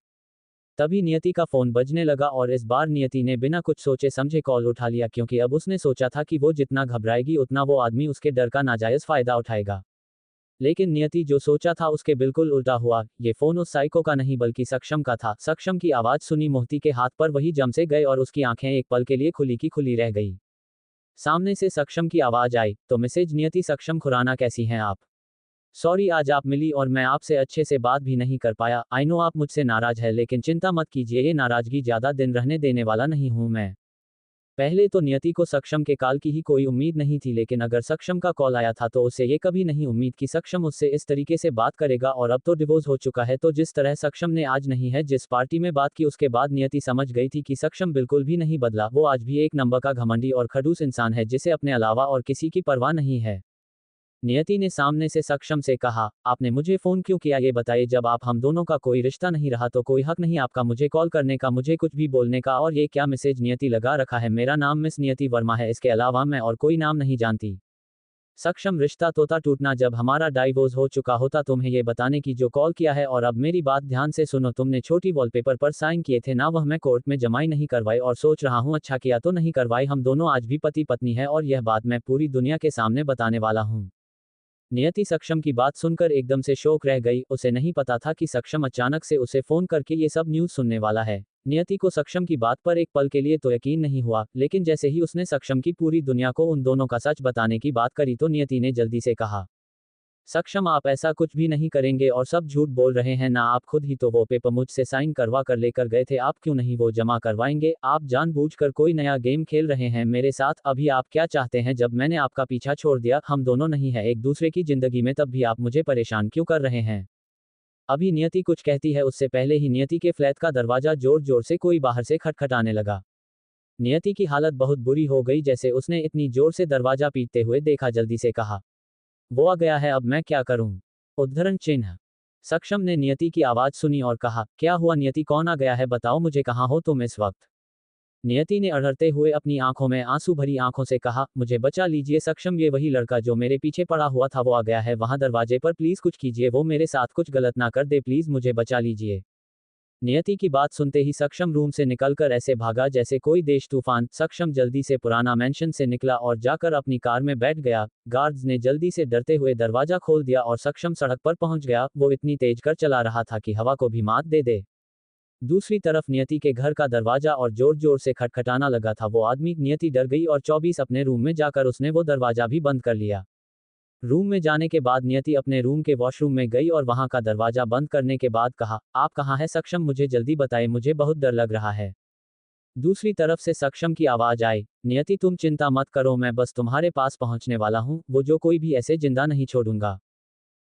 तभी नियति का फोन बजने लगा और इस बार नियति ने बिना कुछ सोचे समझे कॉल उठा लिया क्योंकि अब उसने सोचा था कि वो जितना घबराएगी उतना वो आदमी उसके डर का नाजायज फायदा उठाएगा। लेकिन नियति जो सोचा था उसके बिल्कुल उल्टा हुआ। ये फोन उस साइको का नहीं बल्कि सक्षम का था। सक्षम की आवाज सुनी मोहिती के हाथ पर वही जम से गए और उसकी आंखें एक पल के लिए खुली की खुली रह गई। सामने से सक्षम की आवाज आई, तो मैसेज नियति, सक्षम खुराना कैसी हैं आप? सॉरी आज आप मिली और मैं आपसे अच्छे से बात भी नहीं कर पाया। आई नो आप मुझसे नाराज है, लेकिन चिंता मत कीजिए, ये नाराजगी ज्यादा दिन रहने देने वाला नहीं हूं मैं। पहले तो नियति को सक्षम के कॉल की ही कोई उम्मीद नहीं थी, लेकिन अगर सक्षम का कॉल आया था तो उसे ये कभी नहीं उम्मीद कि सक्षम उससे इस तरीके से बात करेगा और अब तो डिवोर्स हो चुका है तो जिस तरह सक्षम ने आज नहीं है जिस पार्टी में बात की उसके बाद नियति समझ गई थी कि सक्षम बिल्कुल भी नहीं बदला। वो आज भी एक नंबर का घमंडी और खड़ूस इंसान है जिसे अपने अलावा और किसी की परवाह नहीं है। नियति ने सामने से सक्षम से कहा, आपने मुझे फोन क्यों किया ये बताइए, जब आप हम दोनों का कोई रिश्ता नहीं रहा तो कोई हक नहीं आपका मुझे कॉल करने का, मुझे कुछ भी बोलने का, और ये क्या मैसेज नियति लगा रखा है, मेरा नाम मिस नियति वर्मा है, इसके अलावा मैं और कोई नाम नहीं जानती। सक्षम, रिश्ता तोता टूटना जब हमारा डाइवोर्स हो चुका होता तुम्हें ये बताने की जो कॉल किया है, और अब मेरी बात ध्यान से सुनो, तुमने छोटी वॉलपेपर पर साइन किए थे ना, वह मैं कोर्ट में जमाई नहीं करवाई और सोच रहा हूँ अच्छा किया तो नहीं करवाई, हम दोनों आज भी पति पत्नी है और यह बात मैं पूरी दुनिया के सामने बताने वाला हूँ। नियति सक्षम की बात सुनकर एकदम से शौक रह गई। उसे नहीं पता था कि सक्षम अचानक से उसे फोन करके ये सब न्यूज़ सुनने वाला है। नियति को सक्षम की बात पर एक पल के लिए तो यकीन नहीं हुआ, लेकिन जैसे ही उसने सक्षम की पूरी दुनिया को उन दोनों का सच बताने की बात करी तो नियति ने जल्दी से कहा, सक्षम आप ऐसा कुछ भी नहीं करेंगे और सब झूठ बोल रहे हैं ना, आप खुद ही तो वो पेपर मुझसे साइन करवा कर लेकर गए थे, आप क्यों नहीं वो जमा करवाएंगे, आप जानबूझकर कोई नया गेम खेल रहे हैं मेरे साथ। अभी आप क्या चाहते हैं, जब मैंने आपका पीछा छोड़ दिया, हम दोनों नहीं है एक दूसरे की जिंदगी में, तब भी आप मुझे परेशान क्यों कर रहे हैं? अभी नियति कुछ कहती है उससे पहले ही नियति के फ्लैट का दरवाजा जोर जोर से कोई बाहर से खटखटाने लगा। नियति की हालत बहुत बुरी हो गई, जैसे उसने इतनी जोर से दरवाजा पीटते हुए देखा। जल्दी से कहा, वो आ गया है, अब मैं क्या करूं? उद्धरण चिन्ह। सक्षम ने नियति की आवाज सुनी और कहा, क्या हुआ नियति, कौन आ गया है, बताओ मुझे, कहाँ हो तुम इस वक्त? नियति ने अड़ते हुए अपनी आंखों में आंसू भरी आंखों से कहा, मुझे बचा लीजिए सक्षम, ये वही लड़का जो मेरे पीछे पड़ा हुआ था वो आ गया है वहां दरवाजे पर, प्लीज कुछ कीजिए, वो मेरे साथ कुछ गलत ना कर दे, प्लीज मुझे बचा लीजिए। नियति की बात सुनते ही सक्षम रूम से निकलकर ऐसे भागा जैसे कोई देश तूफान। सक्षम जल्दी से पुराना मेंशन से निकला और जाकर अपनी कार में बैठ गया। गार्ड्स ने जल्दी से डरते हुए दरवाजा खोल दिया और सक्षम सड़क पर पहुंच गया। वो इतनी तेज कर चला रहा था कि हवा को भी मात दे दे। दूसरी तरफ नियति के घर का दरवाजा और जोर जोर से खटखटाना लगा था। वो आदमी, नियति डर गई और 24 अपने रूम में जाकर उसने वो दरवाजा भी बंद कर लिया। रूम में जाने के बाद नियति अपने रूम के वॉशरूम में गई और वहां का दरवाजा बंद करने के बाद कहा, आप कहाँ हैं सक्षम, मुझे जल्दी बताएं, मुझे बहुत डर लग रहा है। दूसरी तरफ से सक्षम की आवाज आई, नियति तुम चिंता मत करो, मैं बस तुम्हारे पास पहुंचने वाला हूं, वो जो कोई भी ऐसे जिंदा नहीं छोड़ूंगा।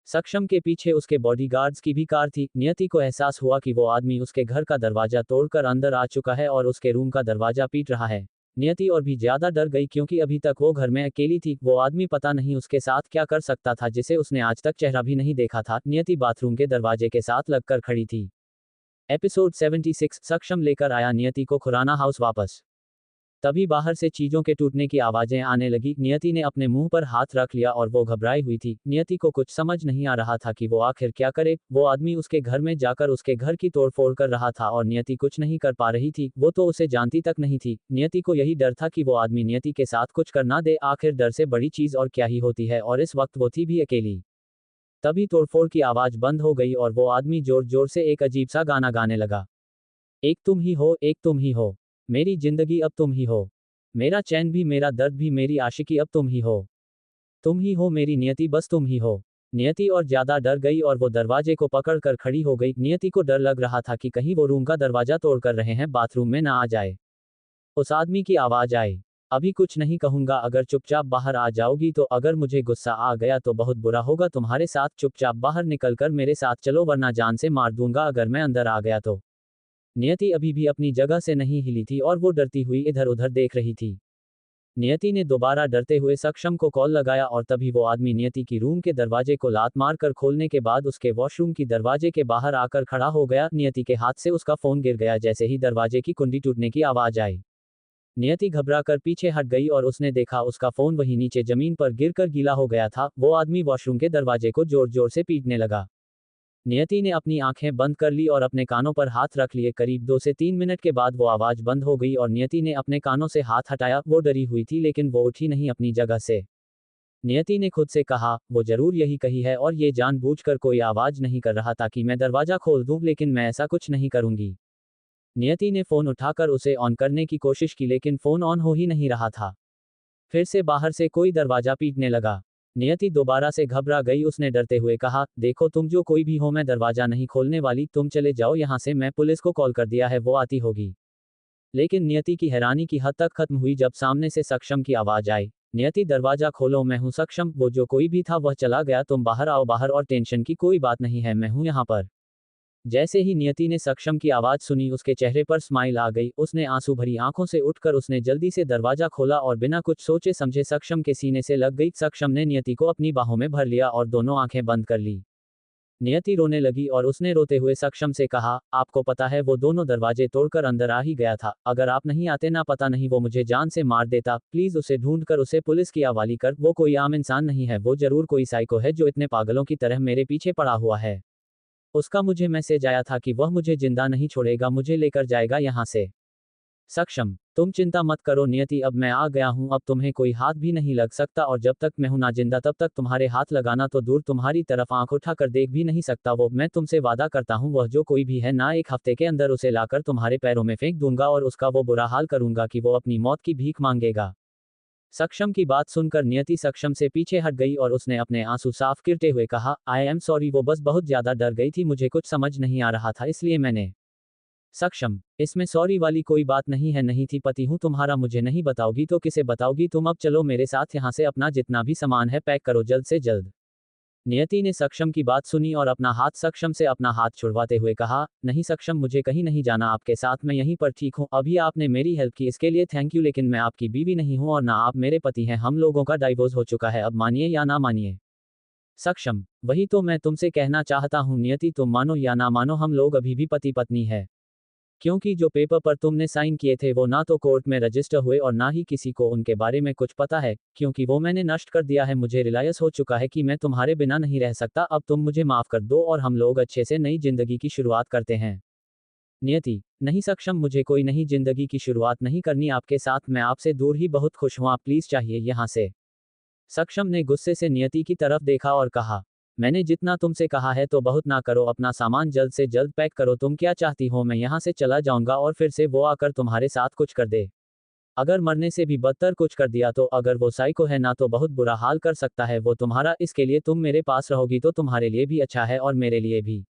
सक्षम के पीछे उसके बॉडीगार्ड्स की भी कार थी। नियति को एहसास हुआ कि वो आदमी उसके घर का दरवाजा तोड़कर अंदर आ चुका है और उसके रूम का दरवाजा पीट रहा है। नियति और भी ज्यादा डर गई क्योंकि अभी तक वो घर में अकेली थी। वो आदमी पता नहीं उसके साथ क्या कर सकता था जिसे उसने आज तक चेहरा भी नहीं देखा था। नियति बाथरूम के दरवाजे के साथ लगकर खड़ी थी। एपिसोड 76 सक्षम लेकर आया नियति को खुराना हाउस वापस। तभी बाहर से चीजों के टूटने की आवाजें आने लगी। नियति ने अपने मुंह पर हाथ रख लिया और वो घबराई हुई थी। नियति को कुछ समझ नहीं आ रहा था कि वो आखिर क्या करे। वो आदमी उसके घर में जाकर उसके घर की तोड़फोड़ कर रहा था और नियति कुछ नहीं कर पा रही थी। वो तो उसे जानती तक नहीं थी। नियति को यही डर था कि वो आदमी नियति के साथ कुछ कर ना दे। आखिर डर से बड़ी चीज और क्या ही होती है, और इस वक्त वो थी भी अकेली। तभी तोड़फोड़ की आवाज बंद हो गई और वो आदमी जोर जोर से एक अजीब सा गाना गाने लगा। एक तुम ही हो, एक तुम ही हो, मेरी जिंदगी अब तुम ही हो, मेरा चैन भी मेरा दर्द भी मेरी आशिकी अब तुम ही हो मेरी नियति, बस तुम ही हो। नियति और ज्यादा डर गई और वो दरवाजे को पकड़ कर खड़ी हो गई। नियति को डर लग रहा था कि कहीं वो रूम का दरवाजा तोड़ कर रहे हैं, बाथरूम में ना आ जाए। उस आदमी की आवाज आई, अभी कुछ नहीं कहूंगा, अगर चुपचाप बाहर आ जाओगी तो। अगर मुझे गुस्सा आ गया तो बहुत बुरा होगा तुम्हारे साथ। चुपचाप बाहर निकलकर मेरे साथ चलो वरना जान से मार दूंगा अगर मैं अंदर आ गया तो। नियति अभी भी अपनी जगह से नहीं हिली थी और वो डरती हुई इधर उधर देख रही थी। नियति ने दोबारा डरते हुए सक्षम को कॉल लगाया और तभी वो आदमी नियति की रूम के दरवाजे को लात मारकर खोलने के बाद उसके वॉशरूम की दरवाजे के बाहर आकर खड़ा हो गया। नियति के हाथ से उसका फोन गिर गया जैसे ही दरवाजे की कुंडी टूटने की आवाज आई। नियति घबराकर पीछे हट गई और उसने देखा उसका फोन वहीं नीचे जमीन पर गिरकर गीला हो गया था। वो आदमी वॉशरूम के दरवाजे को जोर जोर से पीटने लगा। नियति ने अपनी आंखें बंद कर ली और अपने कानों पर हाथ रख लिए। करीब 2 से 3 मिनट के बाद वो आवाज बंद हो गई और नियति ने अपने कानों से हाथ हटाया। वो डरी हुई थी लेकिन वो उठी नहीं अपनी जगह से। नियति ने खुद से कहा, वो जरूर यही कही है और ये जानबूझकर कोई आवाज नहीं कर रहा ताकि मैं दरवाजा खोल दूं, लेकिन मैं ऐसा कुछ नहीं करूंगी। नियति ने फोन उठाकर उसे ऑन करने की कोशिश की लेकिन फोन ऑन हो ही नहीं रहा था। फिर से बाहर से कोई दरवाजा पीटने लगा। नियति दोबारा से घबरा गई। उसने डरते हुए कहा, देखो तुम जो कोई भी हो, मैं दरवाजा नहीं खोलने वाली, तुम चले जाओ यहाँ से, मैं पुलिस को कॉल कर दिया है, वो आती होगी। लेकिन नियति की हैरानी की हद तक खत्म हुई जब सामने से सक्षम की आवाज आई। नियति दरवाजा खोलो, मैं हूँ सक्षम। वो जो कोई भी था वह चला गया, तुम बाहर आओ बाहर, और टेंशन की कोई बात नहीं है, मैं हूँ यहाँ पर। जैसे ही नियति ने सक्षम की आवाज सुनी उसके चेहरे पर स्माइल आ गई। उसने आंसू भरी आंखों से उठकर उसने जल्दी से दरवाजा खोला और बिना कुछ सोचे समझे सक्षम के सीने से लग गई। सक्षम ने नियति को अपनी बाहों में भर लिया और दोनों आंखें बंद कर ली। नियति रोने लगी और उसने रोते हुए सक्षम से कहा, आपको पता है वो दोनों दरवाजे तोड़कर अंदर आ ही गया था। अगर आप नहीं आते ना पता नहीं वो मुझे जान से मार देता। प्लीज उसे ढूंढकर उसे पुलिस की हवाले कर। वो कोई आम इंसान नहीं है, वो जरूर कोई साइको है जो इतने पागलों की तरह मेरे पीछे पड़ा हुआ है। उसका मुझे मैसेज आया था कि वह मुझे जिंदा नहीं छोड़ेगा, मुझे लेकर जाएगा यहाँ से। सक्षम, तुम चिंता मत करो नियति, अब मैं आ गया हूँ, अब तुम्हें कोई हाथ भी नहीं लग सकता, और जब तक मैं हूं ना जिंदा तब तक तुम्हारे हाथ लगाना तो दूर तुम्हारी तरफ आंख उठाकर देख भी नहीं सकता। वो मैं तुमसे वादा करता हूँ, वह जो कोई भी है ना, 1 हफ्ते के अंदर उसे लाकर तुम्हारे पैरों में फेंक दूंगा और उसका वो बुरा हाल करूंगा कि वो अपनी मौत की भीख मांगेगा। सक्षम की बात सुनकर नियति सक्षम से पीछे हट गई और उसने अपने आंसू साफ करते हुए कहा, आई एम सॉरी, वो बस बहुत ज्यादा डर गई थी, मुझे कुछ समझ नहीं आ रहा था इसलिए मैंने। सक्षम, इसमें सॉरी वाली कोई बात नहीं है, नहीं थी, पति हूं तुम्हारा, मुझे नहीं बताओगी तो किसे बताओगी तुम। अब चलो मेरे साथ यहाँ से, अपना जितना भी सामान है पैक करो जल्द से जल्द। नियति ने सक्षम की बात सुनी और अपना हाथ सक्षम से अपना हाथ छुड़वाते हुए कहा, नहीं सक्षम, मुझे कहीं नहीं जाना आपके साथ, मैं यहीं पर ठीक हूँ। अभी आपने मेरी हेल्प की इसके लिए थैंक यू, लेकिन मैं आपकी बीवी नहीं हूँ और ना आप मेरे पति हैं, हम लोगों का डाइवोर्स हो चुका है, अब मानिए या ना मानिए। सक्षम, वही तो मैं तुमसे कहना चाहता हूँ नियति, तुम मानो या ना मानो हम लोग अभी भी पति पत्नी है। क्योंकि जो पेपर पर तुमने साइन किए थे वो ना तो कोर्ट में रजिस्टर हुए और ना ही किसी को उनके बारे में कुछ पता है, क्योंकि वो मैंने नष्ट कर दिया है। मुझे रियलाइज हो चुका है कि मैं तुम्हारे बिना नहीं रह सकता। अब तुम मुझे माफ कर दो और हम लोग अच्छे से नई जिंदगी की शुरुआत करते हैं। नियति, नहीं सक्षम, मुझे कोई नई जिंदगी की शुरुआत नहीं करनी आपके साथ, मैं आपसे दूर ही बहुत खुश हूं, आप प्लीज चाहिए यहाँ से। सक्षम ने गुस्से से नियति की तरफ देखा और कहा, मैंने जितना तुमसे कहा है तो बहुत ना करो, अपना सामान जल्द से जल्द पैक करो। तुम क्या चाहती हो, मैं यहाँ से चला जाऊंगा और फिर से वो आकर तुम्हारे साथ कुछ कर दे? अगर मरने से भी बदतर कुछ कर दिया तो? अगर वो साइको है ना तो बहुत बुरा हाल कर सकता है वो तुम्हारा, इसके लिए तुम मेरे पास रहोगी तो तुम्हारे लिए भी अच्छा है और मेरे लिए भी।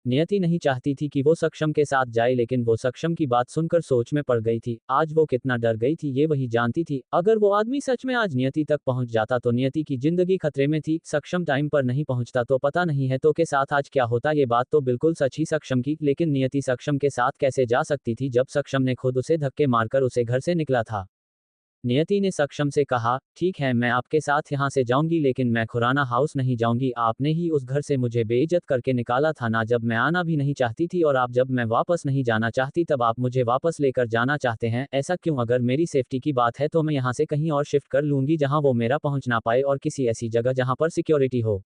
नियति नहीं चाहती थी कि वो सक्षम के साथ जाए, लेकिन वो सक्षम की बात सुनकर सोच में पड़ गई थी। आज वो कितना डर गई थी ये वही जानती थी। अगर वो आदमी सच में आज नियति तक पहुंच जाता तो नियति की जिंदगी खतरे में थी। सक्षम टाइम पर नहीं पहुंचता तो पता नहीं है तो के साथ आज क्या होता। ये बात तो बिल्कुल सच ही सक्षम की, लेकिन नियति सक्षम के साथ कैसे जा सकती थी जब सक्षम ने खुद उसे धक्के मारकर उसे घर से निकला था। नियति ने सक्षम से कहा, ठीक है मैं आपके साथ यहाँ से जाऊंगी, लेकिन मैं खुराना हाउस नहीं जाऊंगी। आपने ही उस घर से मुझे बेइज्जत करके निकाला था ना, जब मैं आना भी नहीं चाहती थी और आप जब मैं वापस नहीं जाना चाहती तब आप मुझे वापस लेकर जाना चाहते हैं। ऐसा क्यों? अगर मेरी सेफ्टी की बात है तो मैं यहाँ से कहीं और शिफ्ट कर लूंगी जहाँ वो मेरा पहुँच ना पाए, और किसी ऐसी जगह जहाँ पर सिक्योरिटी हो।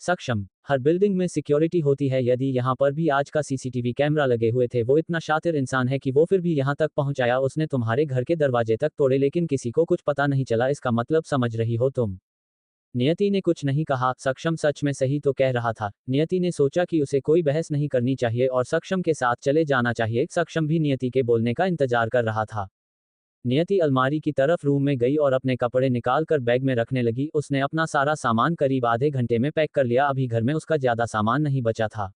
सक्षम, हर बिल्डिंग में सिक्योरिटी होती है। यदि यहाँ पर भी आज का सीसीटीवी कैमरा लगे हुए थे, वो इतना शातिर इंसान है कि वो फिर भी यहाँ तक पहुँचाया। उसने तुम्हारे घर के दरवाजे तक तोड़े लेकिन किसी को कुछ पता नहीं चला। इसका मतलब समझ रही हो तुम? नियति ने कुछ नहीं कहा। सक्षम सच में सही तो कह रहा था। नियति ने सोचा कि उसे कोई बहस नहीं करनी चाहिए और सक्षम के साथ चले जाना चाहिए। सक्षम भी नियति के बोलने का इंतजार कर रहा था। नियति अलमारी की तरफ रूम में गई और अपने कपड़े निकालकर बैग में रखने लगी। उसने अपना सारा सामान करीब आधे घंटे में पैक कर लिया। अभी घर में उसका ज्यादा सामान नहीं बचा था।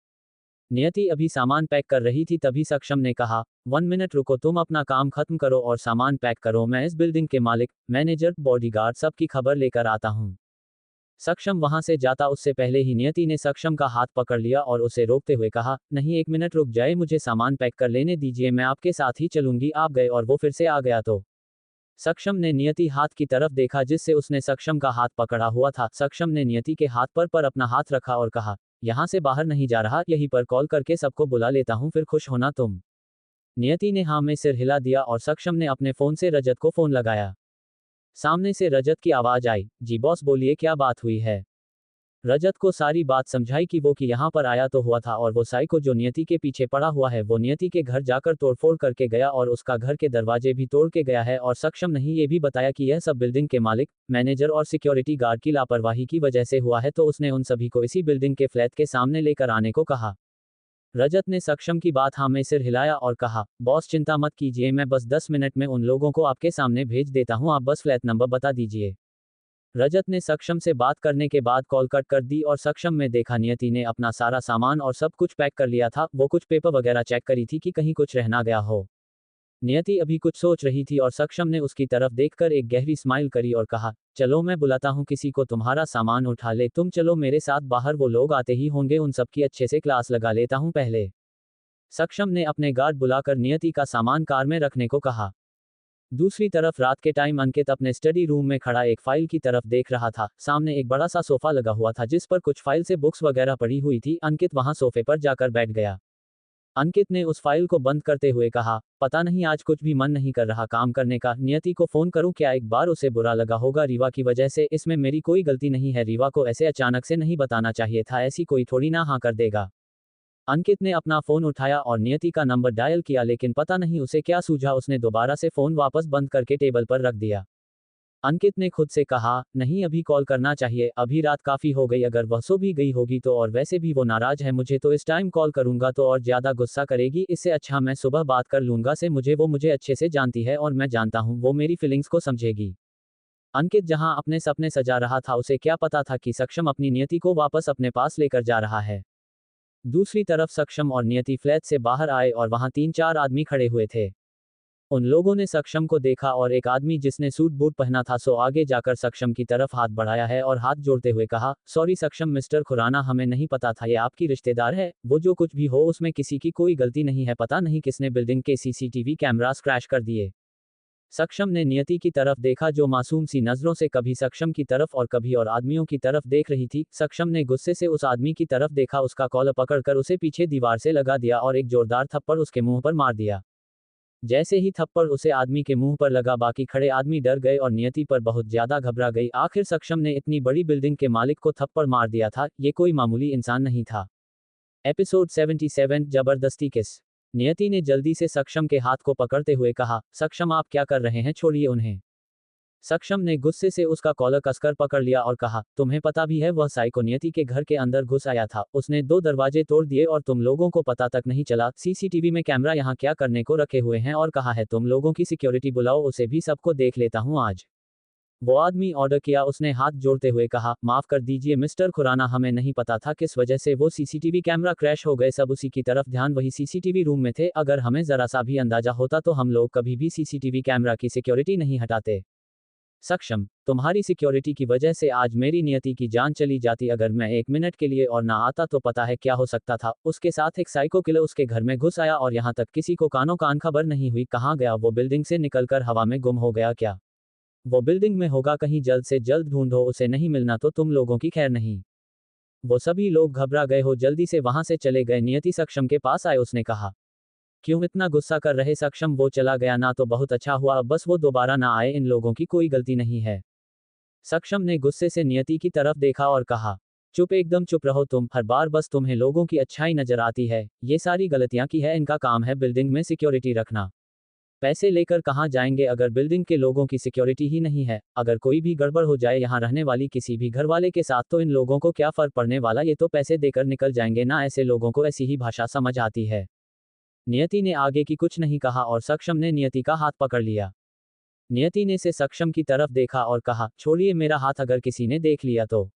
नियति अभी सामान पैक कर रही थी तभी सक्षम ने कहा, 1 मिनट रुको, तुम अपना काम खत्म करो और सामान पैक करो। मैं इस बिल्डिंग के मालिक, मैनेजर, बॉडीगार्ड सबकी खबर लेकर आता हूँ। सक्षम वहां से जाता उससे पहले ही नियति ने सक्षम का हाथ पकड़ लिया और उसे रोकते हुए कहा, नहीं 1 मिनट रुक जाए, मुझे सामान पैक कर लेने दीजिए, मैं आपके साथ ही चलूंगी। आप गए और वो फिर से आ गया तो? सक्षम ने नियति हाथ की तरफ देखा जिससे उसने सक्षम का हाथ पकड़ा हुआ था। सक्षम ने नियति के हाथ पर अपना हाथ रखा और कहा, यहाँ से बाहर नहीं जा रहा, यहीं पर कॉल करके सबको बुला लेता हूँ, फिर खुश होना तुम। नियति ने हाँ में सिर हिला दिया और सक्षम ने अपने फोन से रजत को फोन लगाया। सामने से रजत की आवाज आई, जी बॉस बोलिए क्या बात हुई है। रजत को सारी बात समझाई कि वो कि यहाँ पर आया तो हुआ था और वो साइको जो नियति के पीछे पड़ा हुआ है वो नियति के घर जाकर तोड़फोड़ करके गया और उसका घर के दरवाजे भी तोड़ के गया है। और सक्षम ने ये भी बताया कि यह सब बिल्डिंग के मालिक, मैनेजर और सिक्योरिटी गार्ड की लापरवाही की वजह से हुआ है, तो उसने उन सभी को इसी बिल्डिंग के फ्लैट के सामने लेकर आने को कहा। रजत ने सक्षम की बात हाँ में सिर हिलाया और कहा, बॉस चिंता मत कीजिए, मैं बस 10 मिनट में उन लोगों को आपके सामने भेज देता हूँ, आप बस फ्लैट नंबर बता दीजिए। रजत ने सक्षम से बात करने के बाद कॉल कट कर दी और सक्षम में देखा नियति ने अपना सारा सामान और सब कुछ पैक कर लिया था। वो कुछ पेपर वगैरह चेक करी थी कि कहीं कुछ रह ना गया हो। नियति अभी कुछ सोच रही थी और सक्षम ने उसकी तरफ देखकर एक गहरी स्माइल करी और कहा, चलो मैं बुलाता हूँ किसी को, तुम्हारा सामान उठा ले, तुम चलो मेरे साथ बाहर, वो लोग आते ही होंगे, उन सबकी अच्छे से क्लास लगा लेता हूँ पहले। सक्षम ने अपने गार्ड बुलाकर नियति का सामान कार में रखने को कहा। दूसरी तरफ रात के टाइम अंकित अपने स्टडी रूम में खड़ा एक फाइल की तरफ देख रहा था। सामने एक बड़ा सा सोफा लगा हुआ था जिस पर कुछ फाइल से बुक्स वगैरह पड़ी हुई थी। अंकित वहां सोफे पर जाकर बैठ गया। अंकित ने उस फाइल को बंद करते हुए कहा, पता नहीं आज कुछ भी मन नहीं कर रहा काम करने का। नियति को फोन करूं क्या? एक बार उसे बुरा लगा होगा रीवा की वजह से, इसमें मेरी कोई गलती नहीं है। रीवा को ऐसे अचानक से नहीं बताना चाहिए था, ऐसी कोई थोड़ी ना हाँ कर देगा। अंकित ने अपना फोन उठाया और नियति का नंबर डायल किया, लेकिन पता नहीं उसे क्या सूझा, उसने दोबारा से फोन वापस बंद करके टेबल पर रख दिया। अंकित ने खुद से कहा, नहीं अभी कॉल करना चाहिए, अभी रात काफी हो गई, अगर वह सो भी गई होगी तो, और वैसे भी वो नाराज है मुझे तो इस टाइम कॉल करूंगा तो और ज्यादा गुस्सा करेगी, इससे अच्छा मैं सुबह बात कर लूंगा से, वो मुझे अच्छे से जानती है और मैं जानता हूँ वो मेरी फीलिंग्स को समझेगी। अंकित जहां अपने सपने सजा रहा था, उसे क्या पता था कि सक्षम अपनी नियति को वापस अपने पास लेकर जा रहा है। दूसरी तरफ सक्षम और नियति फ्लैट से बाहर आए और वहां 3-4 आदमी खड़े हुए थे। उन लोगों ने सक्षम को देखा और एक आदमी जिसने सूट बूट पहना था सो आगे जाकर सक्षम की तरफ हाथ बढ़ाया है और हाथ जोड़ते हुए कहा, सॉरी सक्षम मिस्टर खुराना, हमें नहीं पता था ये आपकी रिश्तेदार है। वो जो कुछ भी हो उसमें किसी की कोई गलती नहीं है, पता नहीं किसने बिल्डिंग के सीसीटीवी कैमरास क्रैश कर दिए। सक्षम ने नियति की तरफ देखा जो मासूम सी नजरों से कभी सक्षम की तरफ और कभी और आदमियों की तरफ देख रही थी। सक्षम ने गुस्से से उस आदमी की तरफ देखा, उसका कॉलर पकड़कर उसे पीछे दीवार से लगा दिया और एक जोरदार थप्पड़ उसके मुंह पर मार दिया। जैसे ही थप्पड़ उसे आदमी के मुंह पर लगा, बाकी खड़े आदमी डर गए और नियति पर बहुत ज्यादा घबरा गई। आखिर सक्षम ने इतनी बड़ी बिल्डिंग के मालिक को थप्पड़ मार दिया था, ये कोई मामूली इंसान नहीं था। एपिसोड 77 जबरदस्ती किस। नियति ने जल्दी से सक्षम के हाथ को पकड़ते हुए कहा, सक्षम आप क्या कर रहे हैं, छोड़िए उन्हें। सक्षम ने गुस्से से उसका कॉलर कसकर पकड़ लिया और कहा, तुम्हें पता भी है वह साइको नियति के घर के अंदर घुस आया था, उसने 2 दरवाजे तोड़ दिए और तुम लोगों को पता तक नहीं चला। सीसीटीवी में कैमरा यहाँ क्या करने को रखे हुए हैं और कहा है तुम लोगों की सिक्योरिटी बुलाओ, उसे भी सबको देख लेता हूँ आज। वो आदमी ऑर्डर किया। उसने हाथ जोड़ते हुए कहा, माफ कर दीजिए मिस्टर खुराना, हमें नहीं पता था किस वजह से वो सीसीटीवी कैमरा क्रैश हो गए। सब उसी की तरफ ध्यान, वही सीसीटीवी रूम में थे। अगर हमें जरा सा भी अंदाजा होता तो हम लोग कभी भी सीसीटीवी कैमरा की सिक्योरिटी नहीं हटाते। सक्षम, तुम्हारी सिक्योरिटी की वजह से आज मेरी नियति की जान चली जाती। अगर मैं 1 मिनट के लिए और ना आता तो पता है क्या हो सकता था। उसके साथ एक साइको किलर उसके घर में घुस आया और यहाँ तक किसी को कानों कान खबर नहीं हुई। कहाँ गया वो? बिल्डिंग से निकलकर हवा में गुम हो गया क्या? वो बिल्डिंग में होगा कहीं, जल्द से जल्द ढूंढो उसे, नहीं मिलना तो तुम लोगों की खैर नहीं। वो सभी लोग घबरा गए हो, जल्दी से वहां से चले गए। नियति सक्षम के पास आए, उसने कहा, क्यों इतना गुस्सा कर रहे? सक्षम, वो चला गया ना तो बहुत अच्छा हुआ, अब बस वो दोबारा ना आए, इन लोगों की कोई गलती नहीं है। सक्षम ने गुस्से से नियति की तरफ देखा और कहा, चुप, एकदम चुप रहो तुम, हर बार बस तुम्हें लोगों की अच्छाई नजर आती है। ये सारी गलतियां की है, इनका काम है बिल्डिंग में सिक्योरिटी रखना। पैसे लेकर कहाँ जाएंगे अगर बिल्डिंग के लोगों की सिक्योरिटी ही नहीं है? अगर कोई भी गड़बड़ हो जाए यहाँ रहने वाली किसी भी घर वाले के साथ तो इन लोगों को क्या फर्क पड़ने वाला? ये तो पैसे देकर निकल जाएंगे ना। ऐसे लोगों को ऐसी ही भाषा समझ आती है। नियति ने आगे की कुछ नहीं कहा और सक्षम ने नियति का हाथ पकड़ लिया। नियति ने से सक्षम की तरफ देखा और कहा, छोड़िए मेरा हाथ, अगर किसी ने देख लिया तो।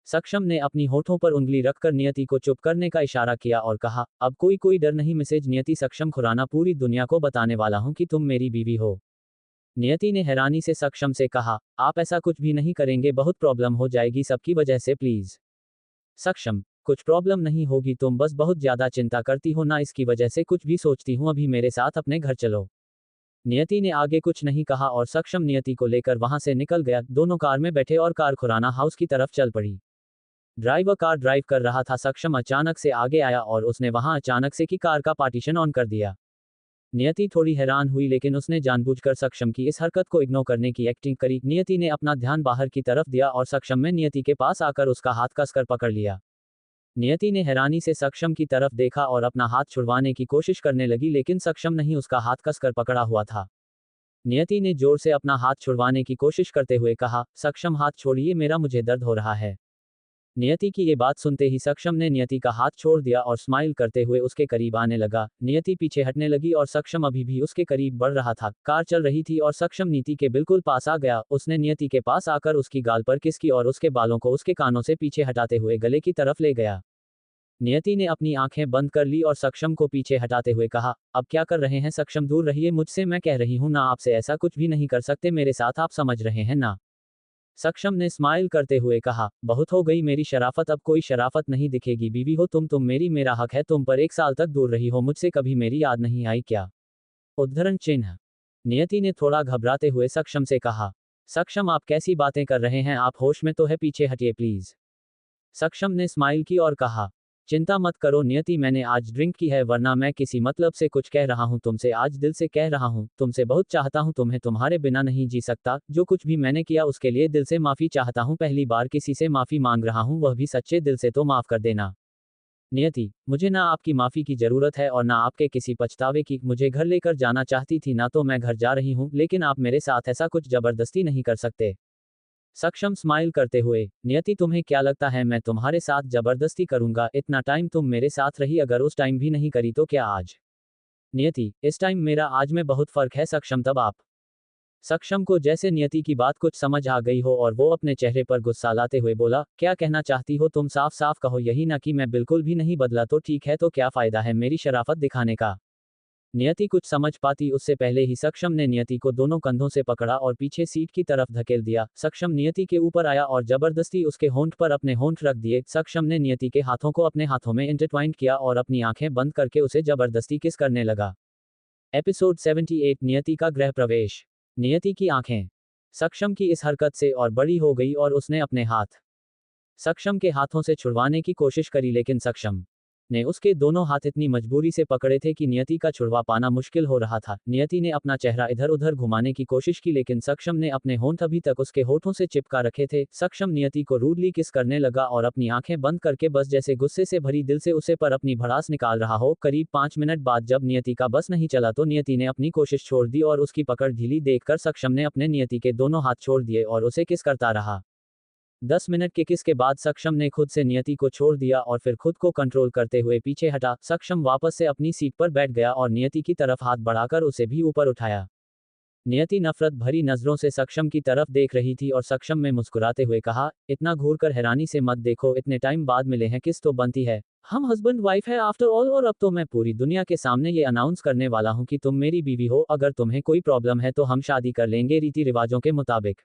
सक्षम ने अपनी होठों पर उंगली रखकर नियति को चुप करने का इशारा किया और कहा, अब कोई डर नहीं मिसेज नियति। सक्षम, खुराना पूरी दुनिया को बताने वाला हूं कि तुम मेरी बीवी हो। नियति ने हैरानी से सक्षम से कहा, आप ऐसा कुछ भी नहीं करेंगे, बहुत प्रॉब्लम हो जाएगी सबकी वजह से, प्लीज। सक्षम, कुछ प्रॉब्लम नहीं होगी, तुम बस बहुत ज्यादा चिंता करती हो ना, इसकी वजह से कुछ भी सोचती हूँ। अभी मेरे साथ अपने घर चलो। नियति ने आगे कुछ नहीं कहा और सक्षम नियति को लेकर वहां से निकल गया। दोनों कार में बैठे और कार खुराना हाउस की तरफ चल पड़ी। ड्राइवर कार ड्राइव कर रहा था। सक्षम अचानक से आगे आया और उसने वहां अचानक से की कार का पार्टीशन ऑन कर दिया। नियति थोड़ी हैरान हुई, लेकिन उसने जानबूझकर सक्षम की इस हरकत को इग्नोर करने की एक्टिंग करी। नियति ने अपना ध्यान बाहर की तरफ दिया और सक्षम में नियति के पास आकर उसका हाथ कसकर पकड़ लिया। नियति ने हैरानी से सक्षम की तरफ देखा और अपना हाथ छुड़वाने की कोशिश करने लगी, लेकिन सक्षम नहीं उसका हाथ कसकर पकड़ा हुआ था। नियति ने जोर से अपना हाथ छुड़वाने की कोशिश करते हुए कहा, सक्षम हाथ छोड़िए मेरा, मुझे दर्द हो रहा है। नियति की ये बात सुनते ही सक्षम ने नियति का हाथ छोड़ दिया और स्माइल करते हुए उसके करीब आने लगा। नियति पीछे हटने लगी और सक्षम अभी भी उसके करीब बढ़ रहा था। कार चल रही थी और सक्षम नीति के बिल्कुल पास आ गया। उसने नियति के पास आकर उसकी गाल पर किस की और उसके बालों को उसके कानों से पीछे हटाते हुए गले की तरफ ले गया। नियति ने अपनी आंखें बंद कर ली और सक्षम को पीछे हटाते हुए कहा, अब क्या कर रहे हैं सक्षम, दूर रहिए मुझसे, मैं कह रही हूं ना, आपसे ऐसा कुछ भी नहीं कर सकते मेरे साथ, आप समझ रहे हैं ना। सक्षम ने स्माइल करते हुए कहा, बहुत हो गई मेरी शराफत, अब कोई शराफत नहीं दिखेगी। बीवी हो तुम मेरी, मेरा हक है तुम पर। 1 साल तक दूर रही हो मुझसे, कभी मेरी याद नहीं आई क्या? उद्धरण चिन्ह। नियति ने थोड़ा घबराते हुए सक्षम से कहा, सक्षम आप कैसी बातें कर रहे हैं, आप होश में तो है, पीछे हटिए प्लीज। सक्षम ने स्माइल की और कहा, चिंता मत करो नियति, मैंने आज ड्रिंक की है, वरना मैं किसी मतलब से कुछ कह रहा हूँ तुमसे, आज दिल से कह रहा हूँ, तुमसे बहुत चाहता हूँ तुम्हें, तुम्हारे बिना नहीं जी सकता। जो कुछ भी मैंने किया उसके लिए दिल से माफी चाहता हूँ, पहली बार किसी से माफी मांग रहा हूँ, वह भी सच्चे दिल से, तो माफ कर देना। नियति, मुझे ना आपकी माफी की जरूरत है और ना आपके किसी पछतावे की। मुझे घर लेकर जाना चाहती थी ना, तो मैं घर जा रही हूँ, लेकिन आप मेरे साथ ऐसा कुछ जबरदस्ती नहीं कर सकते। सक्षम स्माइल करते हुए, नियति तुम्हें क्या लगता है मैं तुम्हारे साथ जबरदस्ती करूंगा? इतना टाइम तुम मेरे साथ रही, अगर उस टाइम भी नहीं करी तो क्या आज? नियति, इस टाइम मेरा आज में बहुत फर्क है सक्षम, तब आप। सक्षम को जैसे नियति की बात कुछ समझ आ गई हो और वो अपने चेहरे पर गुस्सा लाते हुए बोला, क्या कहना चाहती हो तुम, साफ साफ कहो, यही ना कि मैं बिल्कुल भी नहीं बदला तो ठीक है, तो क्या फायदा है मेरी शराफत दिखाने का? नियति कुछ समझ पाती उससे पहले ही सक्षम ने नियति को दोनों कंधों से पकड़ा और पीछे सीट की तरफ धकेल दिया। सक्षम नियति के ऊपर आया और जबरदस्ती उसके होंठ पर अपने होंठ रख दिए। सक्षम ने नियति के हाथों को अपने हाथों में इंटरट्वाइंड किया और अपनी आंखें बंद करके उसे जबरदस्ती किस करने लगा। एपिसोड 78, नियति का गृह प्रवेश। नियति की आंखें सक्षम की इस हरकत से और बड़ी हो गई और उसने अपने हाथ सक्षम के हाथों से छुड़वाने की कोशिश करी, लेकिन सक्षम ने उसके दोनों हाथ इतनी मजबूरी से पकड़े थे कि नियति का छुड़वा पाना मुश्किल हो रहा था। नियति ने अपना चेहरा इधर उधर घुमाने की कोशिश की, लेकिन सक्षम ने अपने होंठ अभी तक उसके होठों से चिपका रखे थे। सक्षम नियति को रूडली किस करने लगा और अपनी आंखें बंद करके बस जैसे गुस्से से भरी दिल से उसे पर अपनी भड़ास निकाल रहा हो। करीब 5 मिनट बाद जब नियति का बस नहीं चला तो नियति ने अपनी कोशिश छोड़ दी और उसकी पकड़ ढीली देखकर सक्षम ने अपने नियति के दोनों हाथ छोड़ दिए और उसे किस करता रहा। 10 मिनट के किस के बाद सक्षम ने खुद से नियति को छोड़ दिया और फिर खुद को कंट्रोल करते हुए पीछे हटा। सक्षम वापस से अपनी सीट पर बैठ गया और नियति की तरफ हाथ बढ़ाकर उसे भी ऊपर उठाया। नियति नफरत भरी नजरों से सक्षम की तरफ देख रही थी और सक्षम में मुस्कुराते हुए कहा, इतना घूरकर हैरानी से मत देखो, इतने टाइम बाद मिले हैं, किस तो बनती है, हम हस्बैंड वाइफ है आफ्टर ऑल, और अब तो मैं पूरी दुनिया के सामने ये अनाउंस करने वाला हूँ कि तुम मेरी बीवी हो, अगर तुम्हें कोई प्रॉब्लम है तो हम शादी कर लेंगे रीति रिवाजों के मुताबिक।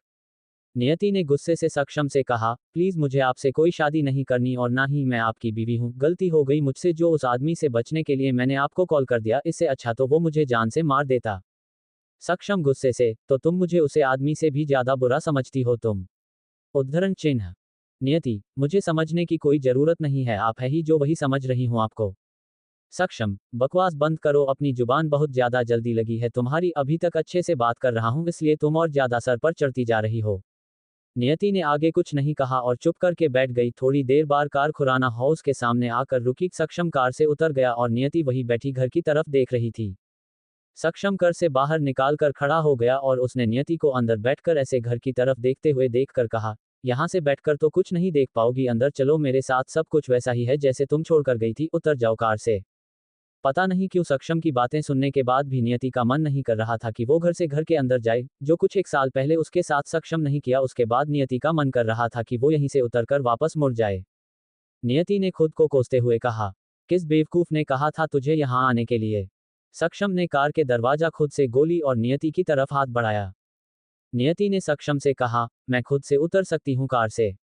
नियति ने गुस्से से सक्षम से कहा, प्लीज मुझे आपसे कोई शादी नहीं करनी और ना ही मैं आपकी बीवी हूँ, गलती हो गई मुझसे, जो उस आदमी से बचने के लिए मैंने आपको कॉल कर दिया, इससे अच्छा तो वो मुझे जान से मार देता। सक्षम गुस्से से, तो तुम मुझे उसे आदमी से भी ज्यादा बुरा समझती हो तुम। उद्धरण चिन्ह। नियति, मुझे समझने की कोई जरूरत नहीं है, आप है ही जो वही समझ रही हूं आपको। सक्षम, बकवास बंद करो, अपनी जुबान बहुत ज्यादा जल्दी लगी है तुम्हारी, अभी तक अच्छे से बात कर रहा हूं इसलिए तुम और ज्यादा सर पर चढ़ती जा रही हो। नियति ने आगे कुछ नहीं कहा और चुप करके बैठ गई। थोड़ी देर बाद कार खुराना हाउस के सामने आकर रुकी। सक्षम कार से उतर गया और नियति वही बैठी घर की तरफ देख रही थी। सक्षम घर से बाहर निकालकर खड़ा हो गया और उसने नियति को अंदर बैठकर ऐसे घर की तरफ देखते हुए देखकर कहा, यहाँ से बैठकर तो कुछ नहीं देख पाओगी, अंदर चलो मेरे साथ, सब कुछ वैसा ही है जैसे तुम छोड़कर गई थी, उतर जाओ कार से। पता नहीं क्यों सक्षम की बातें सुनने के बाद भी नियति का मन नहीं कर रहा था कि वो घर से घर के अंदर जाए, जो कुछ एक साल पहले उसके साथ सक्षम नहीं किया उसके बाद नियति का मन कर रहा था कि वो यहीं से उतरकर वापस मुड़ जाए। नियति ने खुद को कोसते हुए कहा, किस बेवकूफ ने कहा था तुझे यहाँ आने के लिए। सक्षम ने कार के दरवाजा खुद से गोली और नियति की तरफ हाथ बढ़ाया। नियति ने सक्षम से कहा, मैं खुद से उतर सकती हूँ कार से।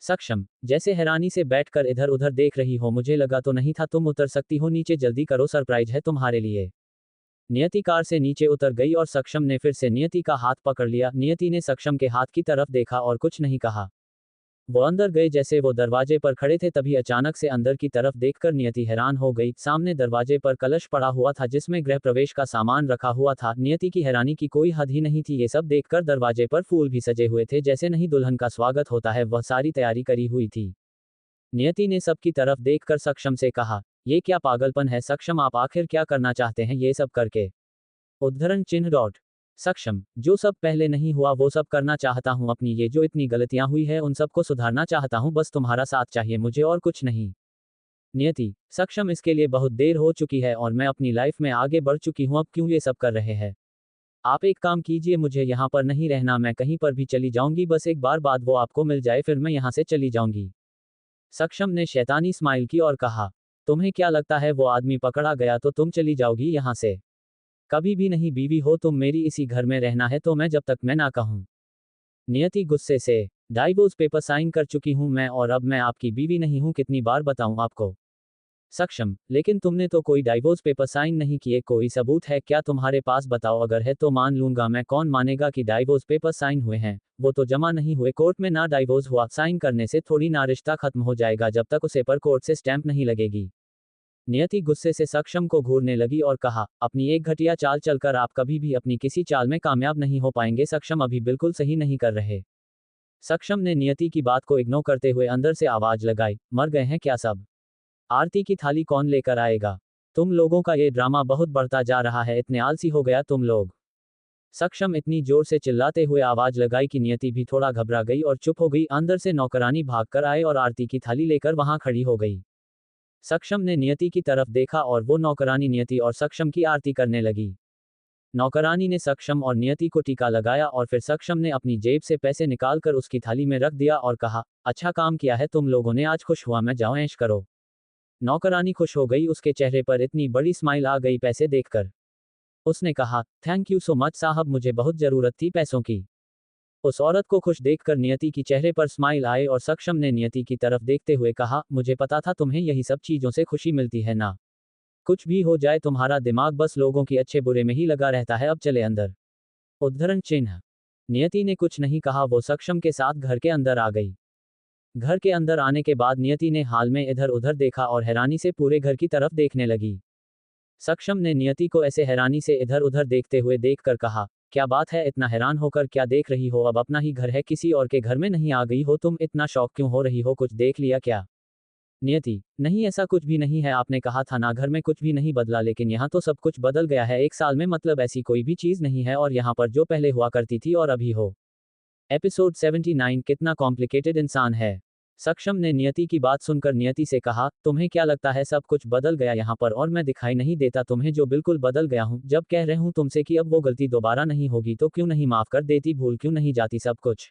सक्षम, जैसे हैरानी से बैठकर इधर उधर देख रही हो, मुझे लगा तो नहीं था तुम उतर सकती हो, नीचे जल्दी करो, सरप्राइज है तुम्हारे लिए। नियति कार से नीचे उतर गई और सक्षम ने फिर से नियति का हाथ पकड़ लिया। नियति ने सक्षम के हाथ की तरफ देखा और कुछ नहीं कहा। वो अंदर गए। जैसे वो दरवाजे पर खड़े थे तभी अचानक से अंदर की तरफ देखकर नियति हैरान हो गई। सामने दरवाजे पर कलश पड़ा हुआ था जिसमें गृह प्रवेश का सामान रखा हुआ था। नियति की हैरानी की कोई हद ही नहीं थी। ये सब देखकर दरवाजे पर फूल भी सजे हुए थे, जैसे नहीं दुल्हन का स्वागत होता है, वह सारी तैयारी करी हुई थी। नियति ने सबकी तरफ देखकर सक्षम से कहा, ये क्या पागलपन है सक्षम, आप आखिर क्या करना चाहते हैं ये सब करके। उद्धरण चिन्ह डॉट। सक्षम, जो सब पहले नहीं हुआ वो सब करना चाहता हूँ, अपनी ये जो इतनी गलतियां हुई है उन सबको सुधारना चाहता हूँ, बस तुम्हारा साथ चाहिए मुझे और कुछ नहीं। नियति, सक्षम, इसके लिए बहुत देर हो चुकी है और मैं अपनी लाइफ में आगे बढ़ चुकी हूँ, अब क्यों ये सब कर रहे हैं। आप एक काम कीजिए, मुझे यहाँ पर नहीं रहना, मैं कहीं पर भी चली जाऊंगी, बस एक बार बाद वो आपको मिल जाए फिर मैं यहाँ से चली जाऊंगी। सक्षम ने शैतानी स्माइल की और कहा, तुम्हें क्या लगता है वो आदमी पकड़ा गया तो तुम चली जाओगी यहाँ से। कभी भी नहीं, बीवी हो तुम मेरी, इसी घर में रहना है तो मैं जब तक मैं ना कहूँ। नियति गुस्से से, डाइवोर्स पेपर साइन कर चुकी हूँ मैं और अब मैं आपकी बीवी नहीं हूँ, कितनी बार बताऊँ आपको। सक्षम, लेकिन तुमने तो कोई डाइवोर्स पेपर साइन नहीं किए, कोई सबूत है क्या तुम्हारे पास, बताओ, अगर है तो मान लूंगा मैं, कौन मानेगा कि डाइवोर्स पेपर साइन हुए हैं, वो तो जमा नहीं हुए कोर्ट में, ना डाइवोर्स हुआ, साइन करने से थोड़ी ना रिश्ता खत्म हो जाएगा जब तक उसे पर कोर्ट से स्टैंप नहीं लगेगी। नियति गुस्से से सक्षम को घूरने लगी और कहा, अपनी एक घटिया चाल चलकर आप कभी भी अपनी किसी चाल में कामयाब नहीं हो पाएंगे, सक्षम अभी बिल्कुल सही नहीं कर रहे। सक्षम ने नियति की बात को इग्नोर करते हुए अंदर से आवाज लगाई, मर गए हैं क्या सब। आरती की थाली कौन लेकर आएगा। तुम लोगों का ये ड्रामा बहुत बढ़ता जा रहा है, इतने आलसी हो गया तुम लोग। सक्षम इतनी जोर से चिल्लाते हुए आवाज लगाई कि नियति भी थोड़ा घबरा गई और चुप हो गई। अंदर से नौकरानी भागकर आए और आरती की थाली लेकर वहां खड़ी हो गई। सक्षम ने नियति की तरफ देखा और वो नौकरानी नियति और सक्षम की आरती करने लगी। नौकरानी ने सक्षम और नियति को टीका लगाया और फिर सक्षम ने अपनी जेब से पैसे निकालकर उसकी थाली में रख दिया और कहा, अच्छा काम किया है तुम लोगों ने, आज खुश हुआ मैं, जाओ ऐश करो। नौकरानी खुश हो गई, उसके चेहरे पर इतनी बड़ी स्माइल आ गई पैसे देखकर। उसने कहा, थैंक यू सो मच साहब, मुझे बहुत जरूरत थी पैसों की। उस औरत को खुश देखकर नियति की चेहरे पर स्माइल आए और सक्षम ने नियति की तरफ देखते हुए कहा, मुझे पता था तुम्हें यही सब चीजों से खुशी मिलती है ना। कुछ भी हो जाए तुम्हारा दिमाग बस लोगों की अच्छे बुरे में ही लगा रहता है, अब चले अंदर। उद्धरण चिन्ह। नियति ने कुछ नहीं कहा, वो सक्षम के साथ घर के अंदर आ गई। घर के अंदर आने के बाद नियति ने हाल में इधर उधर देखा और हैरानी से पूरे घर की तरफ देखने लगी। सक्षम ने नियति को ऐसे हैरानी से इधर उधर देखते हुए देखकर कहा, क्या बात है, इतना हैरान होकर क्या देख रही हो, अब अपना ही घर है, किसी और के घर में नहीं आ गई हो तुम, इतना शौक क्यों हो रही हो, कुछ देख लिया क्या। नियति, नहीं ऐसा कुछ भी नहीं है, आपने कहा था ना घर में कुछ भी नहीं बदला, लेकिन यहाँ तो सब कुछ बदल गया है एक साल में, मतलब ऐसी कोई भी चीज नहीं है और यहाँ पर जो पहले हुआ करती थी और अभी हो। एपिसोड 79, कितना कॉम्प्लिकेटेड इंसान है। सक्षम ने नियति की बात सुनकर नियति से कहा, तुम्हें क्या लगता है सब कुछ बदल गया यहाँ पर और मैं दिखाई नहीं देता तुम्हें जो बिल्कुल बदल गया हूँ। जब कह रहे हूँ तुमसे कि अब वो गलती दोबारा नहीं होगी तो क्यों नहीं माफ कर देती, भूल क्यों नहीं जाती सब कुछ।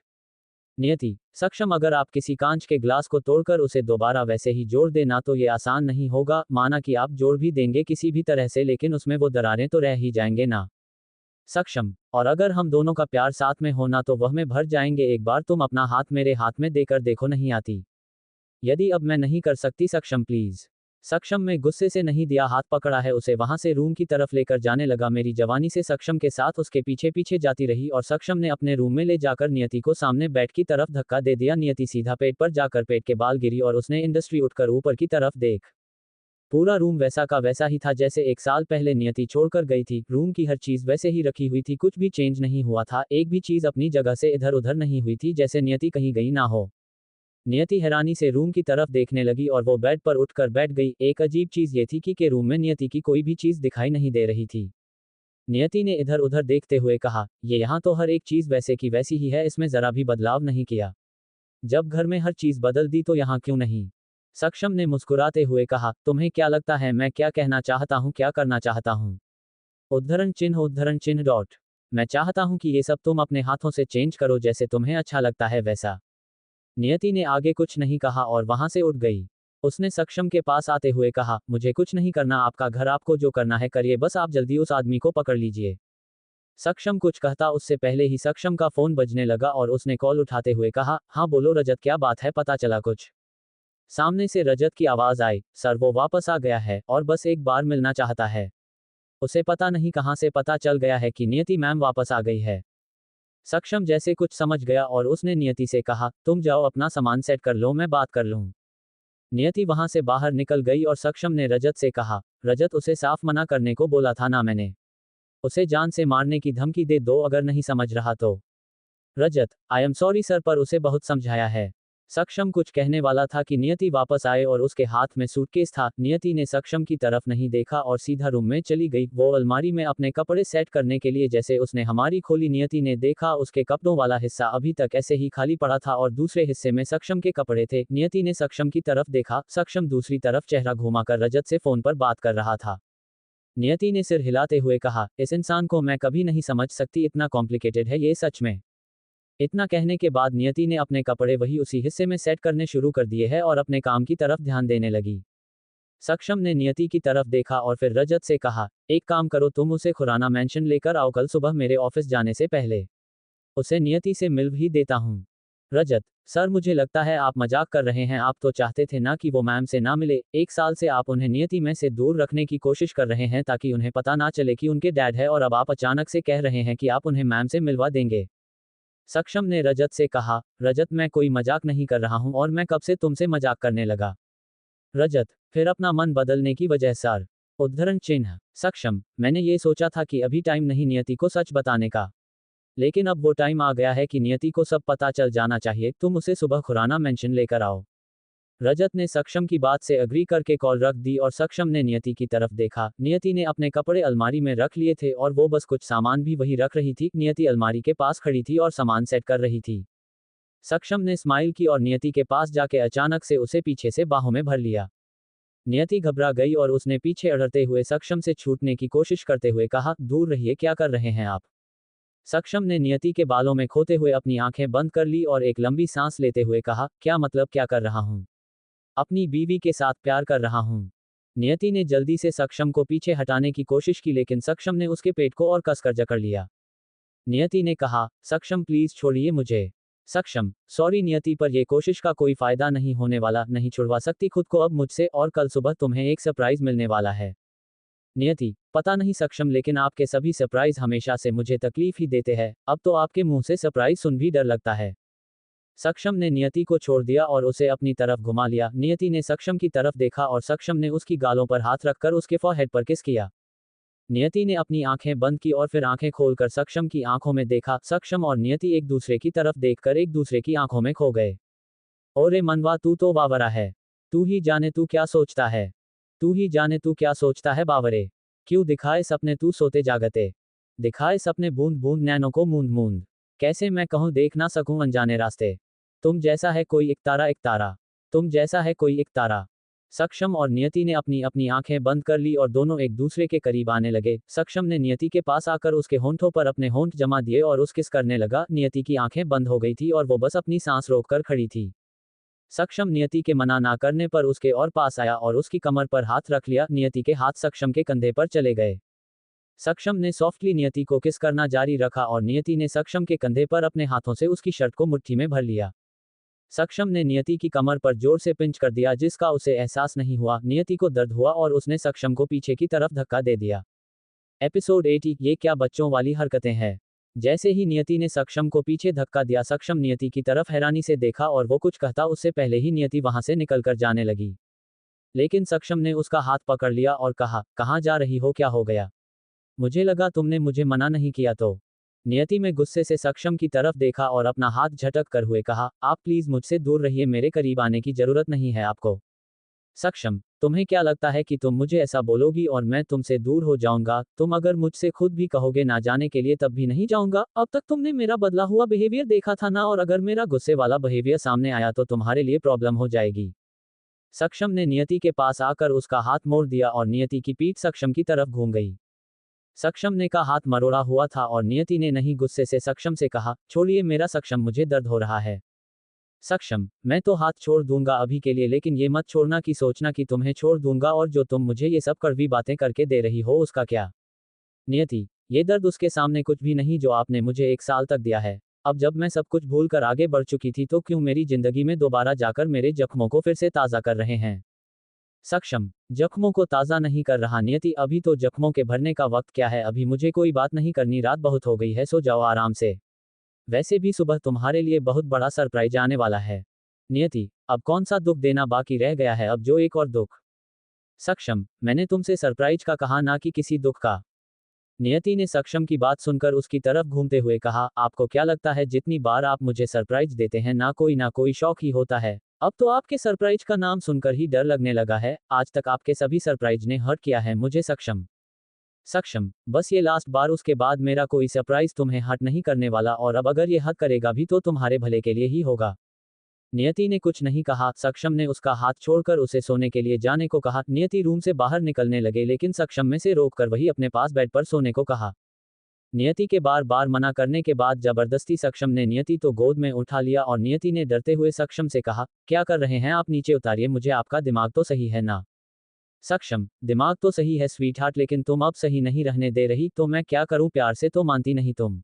नियति, सक्षम, अगर आप किसी कांच के ग्लास को तोड़कर उसे दोबारा वैसे ही जोड़ देना तो ये आसान नहीं होगा, माना कि आप जोड़ भी देंगे किसी भी तरह से लेकिन उसमें वो दरारें तो रह ही जाएंगे ना। सक्षम, और अगर हम दोनों का प्यार साथ में होना तो वह में भर जाएंगे। एक बार तुम अपना हाथ मेरे हाथ में देकर देखो, नहीं आती। यदि अब मैं नहीं कर सकती सक्षम प्लीज। सक्षम में गुस्से से नहीं दिया, हाथ पकड़ा है उसे वहां से रूम की तरफ लेकर जाने लगा। मेरी जवानी से सक्षम के साथ उसके पीछे पीछे जाती रही और सक्षम ने अपने रूम में ले जाकर नियति को सामने बेड की तरफ धक्का दे दिया। नियति सीधा पेट पर जाकर पेट के बाल गिरी और उसने इंडस्ट्री उठकर ऊपर की तरफ देख। पूरा रूम वैसा का वैसा ही था जैसे 1 साल पहले नियति छोड़कर गई थी। रूम की हर चीज वैसे ही रखी हुई थी, कुछ भी चेंज नहीं हुआ था, एक भी चीज अपनी जगह से इधर उधर नहीं हुई थी, जैसे नियति कहीं गई ना हो। नियति हैरानी से रूम की तरफ देखने लगी और वो बेड पर उठकर बैठ गई। एक अजीब चीज ये थी कि रूम में नियति की कोई भी चीज दिखाई नहीं दे रही थी। नियति ने इधर उधर देखते हुए कहा, ये यहाँ तो हर एक चीज वैसे की वैसी ही है, इसमें जरा भी बदलाव नहीं किया। जब घर में हर चीज बदल दी तो यहाँ क्यों नहीं। सक्षम ने मुस्कुराते हुए कहा, तुम्हें क्या लगता है मैं क्या कहना चाहता हूँ, क्या करना चाहता हूँ। उद्धरण चिन्ह डॉट। मैं चाहता हूँ कि ये सब तुम अपने हाथों से चेंज करो, जैसे तुम्हें अच्छा लगता है वैसा। नियति ने आगे कुछ नहीं कहा और वहां से उठ गई। उसने सक्षम के पास आते हुए कहा, मुझे कुछ नहीं करना, आपका घर, आपको जो करना है करिए, बस आप जल्दी उस आदमी को पकड़ लीजिए। सक्षम कुछ कहता उससे पहले ही सक्षम का फोन बजने लगा और उसने कॉल उठाते हुए कहा, हाँ बोलो रजत, क्या बात है, पता चला कुछ। सामने से रजत की आवाज आई, सर वो वापस आ गया है और बस एक बार मिलना चाहता है। उसे पता नहीं कहां से पता चल गया है कि नियति मैम वापस आ गई है। सक्षम जैसे कुछ समझ गया और उसने नियति से कहा, तुम जाओ अपना सामान सेट कर लो, मैं बात कर लूं। नियति वहां से बाहर निकल गई और सक्षम ने रजत से कहा, रजत उसे साफ मना करने को बोला था ना मैंने। उसे जान से मारने की धमकी दे दो अगर नहीं समझ रहा तो। रजत, आई एम सॉरी सर, पर उसे बहुत समझाया है। सक्षम कुछ कहने वाला था कि नियति वापस आए और उसके हाथ में सूटकेस था। नियति ने सक्षम की तरफ नहीं देखा और सीधा रूम में चली गई, वो अलमारी में अपने कपड़े सेट करने के लिए। जैसे उसने हमारी खोली, नियति ने देखा उसके कपड़ों वाला हिस्सा अभी तक ऐसे ही खाली पड़ा था और दूसरे हिस्से में सक्षम के कपड़े थे। नियति ने सक्षम की तरफ देखा, सक्षम दूसरी तरफ चेहरा घुमाकर रजत से फोन पर बात कर रहा था। नियति ने सिर हिलाते हुए कहा, इस इंसान को मैं कभी नहीं समझ सकती, इतना कॉम्प्लिकेटेड है ये सच में। इतना कहने के बाद नियति ने अपने कपड़े वही उसी हिस्से में सेट करने शुरू कर दिए हैं और अपने काम की तरफ ध्यान देने लगी। सक्षम ने नियति की तरफ देखा और फिर रजत से कहा, एक काम करो, तुम उसे खुराना मेंशन लेकर आओ कल सुबह मेरे ऑफिस जाने से पहले। उसे नियति से मिल भी देता हूँ। रजत, सर मुझे लगता है आप मजाक कर रहे हैं, आप तो चाहते थे ना कि वो मैम से ना मिले। 1 साल से आप उन्हें नियति में से दूर रखने की कोशिश कर रहे हैं ताकि उन्हें पता ना चले कि उनके डैड है, और अब आप अचानक से कह रहे हैं कि आप उन्हें मैम से मिलवा देंगे। सक्षम ने रजत से कहा, रजत मैं कोई मजाक नहीं कर रहा हूं और मैं कब से तुमसे मजाक करने लगा। रजत, फिर अपना मन बदलने की वजह सर। उद्धरण चिन्ह। सक्षम, मैंने ये सोचा था कि अभी टाइम नहीं नियति को सच बताने का, लेकिन अब वो टाइम आ गया है कि नियति को सब पता चल जाना चाहिए। तुम उसे सुबह खुराना मेंशन लेकर आओ। रजत ने सक्षम की बात से अग्री करके कॉल रख दी और सक्षम ने नियति की तरफ देखा। नियति ने अपने कपड़े अलमारी में रख लिए थे और वो बस कुछ सामान भी वही रख रही थी। नियति अलमारी के पास खड़ी थी और सामान सेट कर रही थी। सक्षम ने स्माइल की और नियति के पास जाके अचानक से उसे पीछे से बाहों में भर लिया। नियति घबरा गई और उसने पीछे अड़ते हुए सक्षम से छूटने की कोशिश करते हुए कहा, दूर रहिए, क्या कर रहे हैं आप। सक्षम ने नियति के बालों में खोते हुए अपनी आंखें बंद कर ली और एक लंबी सांस लेते हुए कहा, क्या मतलब क्या कर रहा हूं। अपनी बीवी के साथ प्यार कर रहा हूं। नियति ने जल्दी से सक्षम को पीछे हटाने की कोशिश की लेकिन सक्षम ने उसके पेट को और कसकर जकड़ लिया। नियति ने कहा, सक्षम प्लीज छोड़िए मुझे। सक्षम, सॉरी नियति, पर यह कोशिश का कोई फायदा नहीं होने वाला, नहीं छुड़वा सकती खुद को अब मुझसे, और कल सुबह तुम्हें एक सरप्राइज मिलने वाला है। नियति, पता नहीं सक्षम, लेकिन आपके सभी सरप्राइज हमेशा से मुझे तकलीफ ही देते हैं, अब तो आपके मुंह से सरप्राइज सुन भी डर लगता है। सक्षम ने नियति को छोड़ दिया और उसे अपनी तरफ घुमा लिया। नियति ने सक्षम की तरफ देखा और सक्षम ने उसकी गालों पर हाथ रखकर उसके फॉरहेड पर किस किया। नियति ने अपनी आंखें बंद की और फिर आंखें खोलकर सक्षम की आंखों में देखा। सक्षम और नियति एक दूसरे की तरफ देखकर एक दूसरे की आंखों में खो गए। ओरे मनवा, तू तो बावरा है। तू ही जाने तू क्या सोचता है। तू ही जाने तू क्या सोचता है बावरे। क्यों दिखाए सपने तू सोते जागते। दिखाए सपने बूंद बूंद नैनों को मूंद मूंद। कैसे मैं कहूँ देख ना सकूं अनजाने रास्ते। तुम जैसा है कोई एक तारा तुम जैसा है कोई एक तारा। सक्षम और नियति ने अपनी अपनी आंखें बंद कर ली और दोनों एक दूसरे के करीब आने लगे। सक्षम ने नियति के पास आकर उसके होंठों पर अपने होंठ जमा दिए और उस किस करने लगा। नियति की आंखें बंद हो गई थी और वो बस अपनी सांस रोककर खड़ी थी। सक्षम नियति के मना ना करने पर उसके और पास आया और उसकी कमर पर हाथ रख लिया। नियति के हाथ सक्षम के कंधे पर चले गए। सक्षम ने सॉफ्टली नियति को किस करना जारी रखा और नियति ने सक्षम के कंधे पर अपने हाथों से उसकी शर्ट को मुट्ठी में भर लिया। सक्षम ने नियति की कमर पर जोर से पिंच कर दिया जिसका उसे एहसास नहीं हुआ। नियति को दर्द हुआ और उसने सक्षम को पीछे की तरफ धक्का दे दिया। एपिसोड 80 ये क्या बच्चों वाली हरकतें हैं। जैसे ही नियति ने सक्षम को पीछे धक्का दिया सक्षम नियति की तरफ हैरानी से देखा और वो कुछ कहता उससे पहले ही नियति वहां से निकलकर जाने लगी। लेकिन सक्षम ने उसका हाथ पकड़ लिया और कहा, कहाँ जा रही हो, क्या हो गया? मुझे लगा तुमने मुझे मना नहीं किया तो। नियति में गुस्से से सक्षम की तरफ देखा और अपना हाथ झटक कर हुए कहा, आप प्लीज मुझसे दूर रहिए, मेरे करीब आने की जरूरत नहीं है आपको। सक्षम, तुम्हें क्या लगता है कि तुम मुझे ऐसा बोलोगी और मैं तुमसे दूर हो जाऊंगा? तुम अगर मुझसे खुद भी कहोगे ना जाने के लिए तब भी नहीं जाऊंगा। अब तक तुमने मेरा बदला हुआ बिहेवियर देखा था ना, और अगर मेरा गुस्से वाला बिहेवियर सामने आया तो तुम्हारे लिए प्रॉब्लम हो जाएगी। सक्षम ने नियति के पास आकर उसका हाथ मोड़ दिया और नियति की पीठ सक्षम की तरफ घूम गई। सक्षम ने का हाथ मरोड़ा हुआ था और नियति ने नहीं गुस्से से सक्षम से कहा, छोड़िए मेरा सक्षम, मुझे दर्द हो रहा है। सक्षम, मैं तो हाथ छोड़ दूंगा अभी के लिए, लेकिन ये मत छोड़ना कि सोचना कि तुम्हें छोड़ दूंगा और जो तुम मुझे ये सब कड़वी बातें करके दे रही हो उसका क्या? नियति, ये दर्द उसके सामने कुछ भी नहीं जो आपने मुझे 1 साल तक दिया है। अब जब मैं सब कुछ भूल कर आगे बढ़ चुकी थी तो क्यों मेरी जिंदगी में दोबारा जाकर मेरे जख्मों को फिर से ताज़ा कर रहे हैं? सक्षम, जख्मों को ताज़ा नहीं कर रहा नियति, अभी तो जख्मों के भरने का वक्त क्या है, अभी मुझे कोई बात नहीं करनी, रात बहुत हो गई है, सो जाओ आराम से। वैसे भी सुबह तुम्हारे लिए बहुत बड़ा सरप्राइज आने वाला है। नियति, अब कौन सा दुख देना बाकी रह गया है, अब जो एक और दुख। सक्षम, मैंने तुमसे सरप्राइज का कहा ना कि किसी दुख का। नियति ने सक्षम की बात सुनकर उसकी तरफ घूमते हुए कहा, आपको क्या लगता है जितनी बार आप मुझे सरप्राइज देते हैं ना कोई शौक ही होता है? अब तो आपके सरप्राइज का नाम सुनकर ही डर लगने लगा है। आज तक आपके सभी सरप्राइज ने हर्ट किया है मुझे सक्षम। सक्षम, बस ये लास्ट बार, उसके बाद मेरा कोई सरप्राइज तुम्हें हर्ट नहीं करने वाला, और अब अगर ये हर्ट करेगा भी तो तुम्हारे भले के लिए ही होगा। नियति ने कुछ नहीं कहा। सक्षम ने उसका हाथ छोड़कर उसे सोने के लिए जाने को कहा। नियति रूम से बाहर निकलने लगे लेकिन सक्षम में से रोककर वही अपने पास बेड पर सोने को कहा। नियति के बार बार मना करने के बाद जबरदस्ती सक्षम ने नियति तो गोद में उठा लिया और नियति ने डरते हुए सक्षम से कहा, क्या कर रहे हैं आप, नीचे उतारिए मुझे, आपका दिमाग तो सही है ना? सक्षम, दिमाग तो सही है स्वीटहार्ट, लेकिन तुम अब सही नहीं रहने दे रही, तो मैं क्या करूं, प्यार से तो मानती नहीं तुम।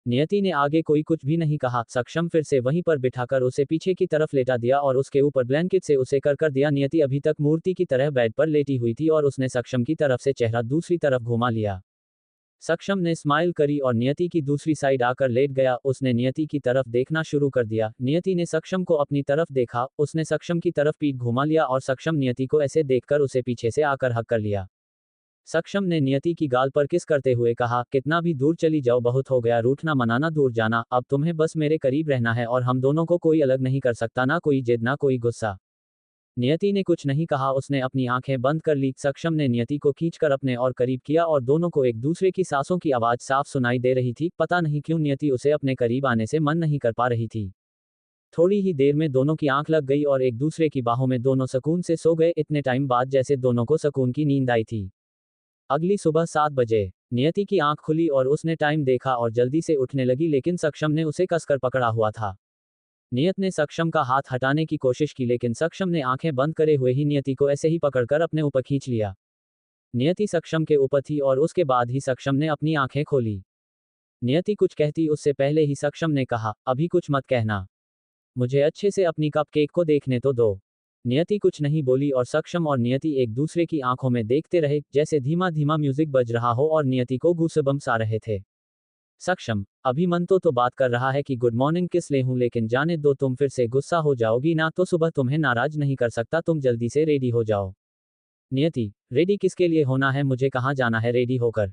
नियति ने आगे कोई कुछ भी नहीं कहा। सक्षम फिर से वहीं पर बिठाकर उसे पीछे की तरफ लेटा दिया और उसके ऊपर ब्लैंकेट से उसे कर दिया। नियति अभी तक मूर्ति की तरह बेड पर लेटी हुई थी और उसने सक्षम की तरफ से चेहरा दूसरी तरफ घुमा लिया। सक्षम ने स्माइल करी और नियति की दूसरी साइड आकर लेट गया। उसने नियति की तरफ देखना शुरू कर दिया। नियति ने सक्षम को अपनी तरफ देखा, उसने सक्षम की तरफ पीठ घुमा लिया और सक्षम नियति को ऐसे देखकर उसे पीछे से आकर हक कर लिया। सक्षम ने नियति की गाल पर किस करते हुए कहा, कितना भी दूर चली जाओ, बहुत हो गया रूठना मनाना, दूर जाना, अब तुम्हें बस मेरे करीब रहना है और हम दोनों को कोई अलग नहीं कर सकता, ना कोई जिद ना कोई गुस्सा। नियति ने कुछ नहीं कहा, उसने अपनी आंखें बंद कर ली। सक्षम ने नियति को खींचकर अपने और करीब किया और दोनों को एक दूसरे की सांसों की आवाज साफ सुनाई दे रही थी। पता नहीं क्यों नियति उसे अपने करीब आने से मन नहीं कर पा रही थी। थोड़ी ही देर में दोनों की आंख लग गई और एक दूसरे की बाहों में दोनों सुकून से सो गए, इतने टाइम बाद जैसे दोनों को सुकून की नींद आई थी। अगली सुबह 7 बजे नियति की आंख खुली और उसने टाइम देखा और जल्दी से उठने लगी, लेकिन सक्षम ने उसे कसकर पकड़ा हुआ था। नियत ने सक्षम का हाथ हटाने की कोशिश की लेकिन सक्षम ने आंखें बंद करे हुए ही नियति को ऐसे ही पकड़कर अपने ऊपर खींच लिया। नियति सक्षम के ऊपर थी और उसके बाद ही सक्षम ने अपनी आंखें खोली। नियति कुछ कहती उससे पहले ही सक्षम ने कहा, अभी कुछ मत कहना, मुझे अच्छे से अपनी कप केक को देखने तो दो। नियति कुछ नहीं बोली और सक्षम और नियति एक दूसरे की आंखों में देखते रहे, जैसे धीमा धीमा म्यूजिक बज रहा हो और नियति को गूसेबम्स आ रहे थे। सक्षम, अभी मन तो बात कर रहा है कि गुड मॉर्निंग किस ले हूं, लेकिन जाने दो, तुम फिर से गुस्सा हो जाओगी ना, तो सुबह तुम्हें नाराज नहीं कर सकता, तुम जल्दी से रेडी हो जाओ। नियति, रेडी किसके लिए होना है, मुझे कहाँ जाना है रेडी होकर?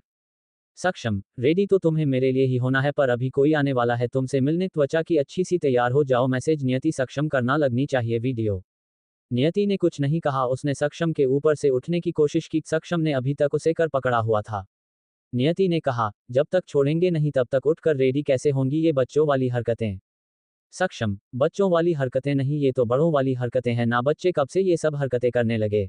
सक्षम, रेडी तो तुम्हें मेरे लिए ही होना है, पर अभी कोई आने वाला है तुमसे मिलने, त्वचा की अच्छी सी तैयार हो जाओ। मैसेज नियति सक्षम करना लगनी चाहिए वीडियो। नियति ने कुछ नहीं कहा, उसने सक्षम के ऊपर से उठने की कोशिश की। सक्षम ने अभी तक उसे कर पकड़ा हुआ था। नियति ने कहा, जब तक छोड़ेंगे नहीं तब तक उठकर रेडी कैसे होंगी, ये बच्चों वाली हरकतें। सक्षम, बच्चों वाली हरकतें नहीं, ये तो बड़ों वाली हरकतें हैं ना, बच्चे कब से ये सब हरकतें करने लगे।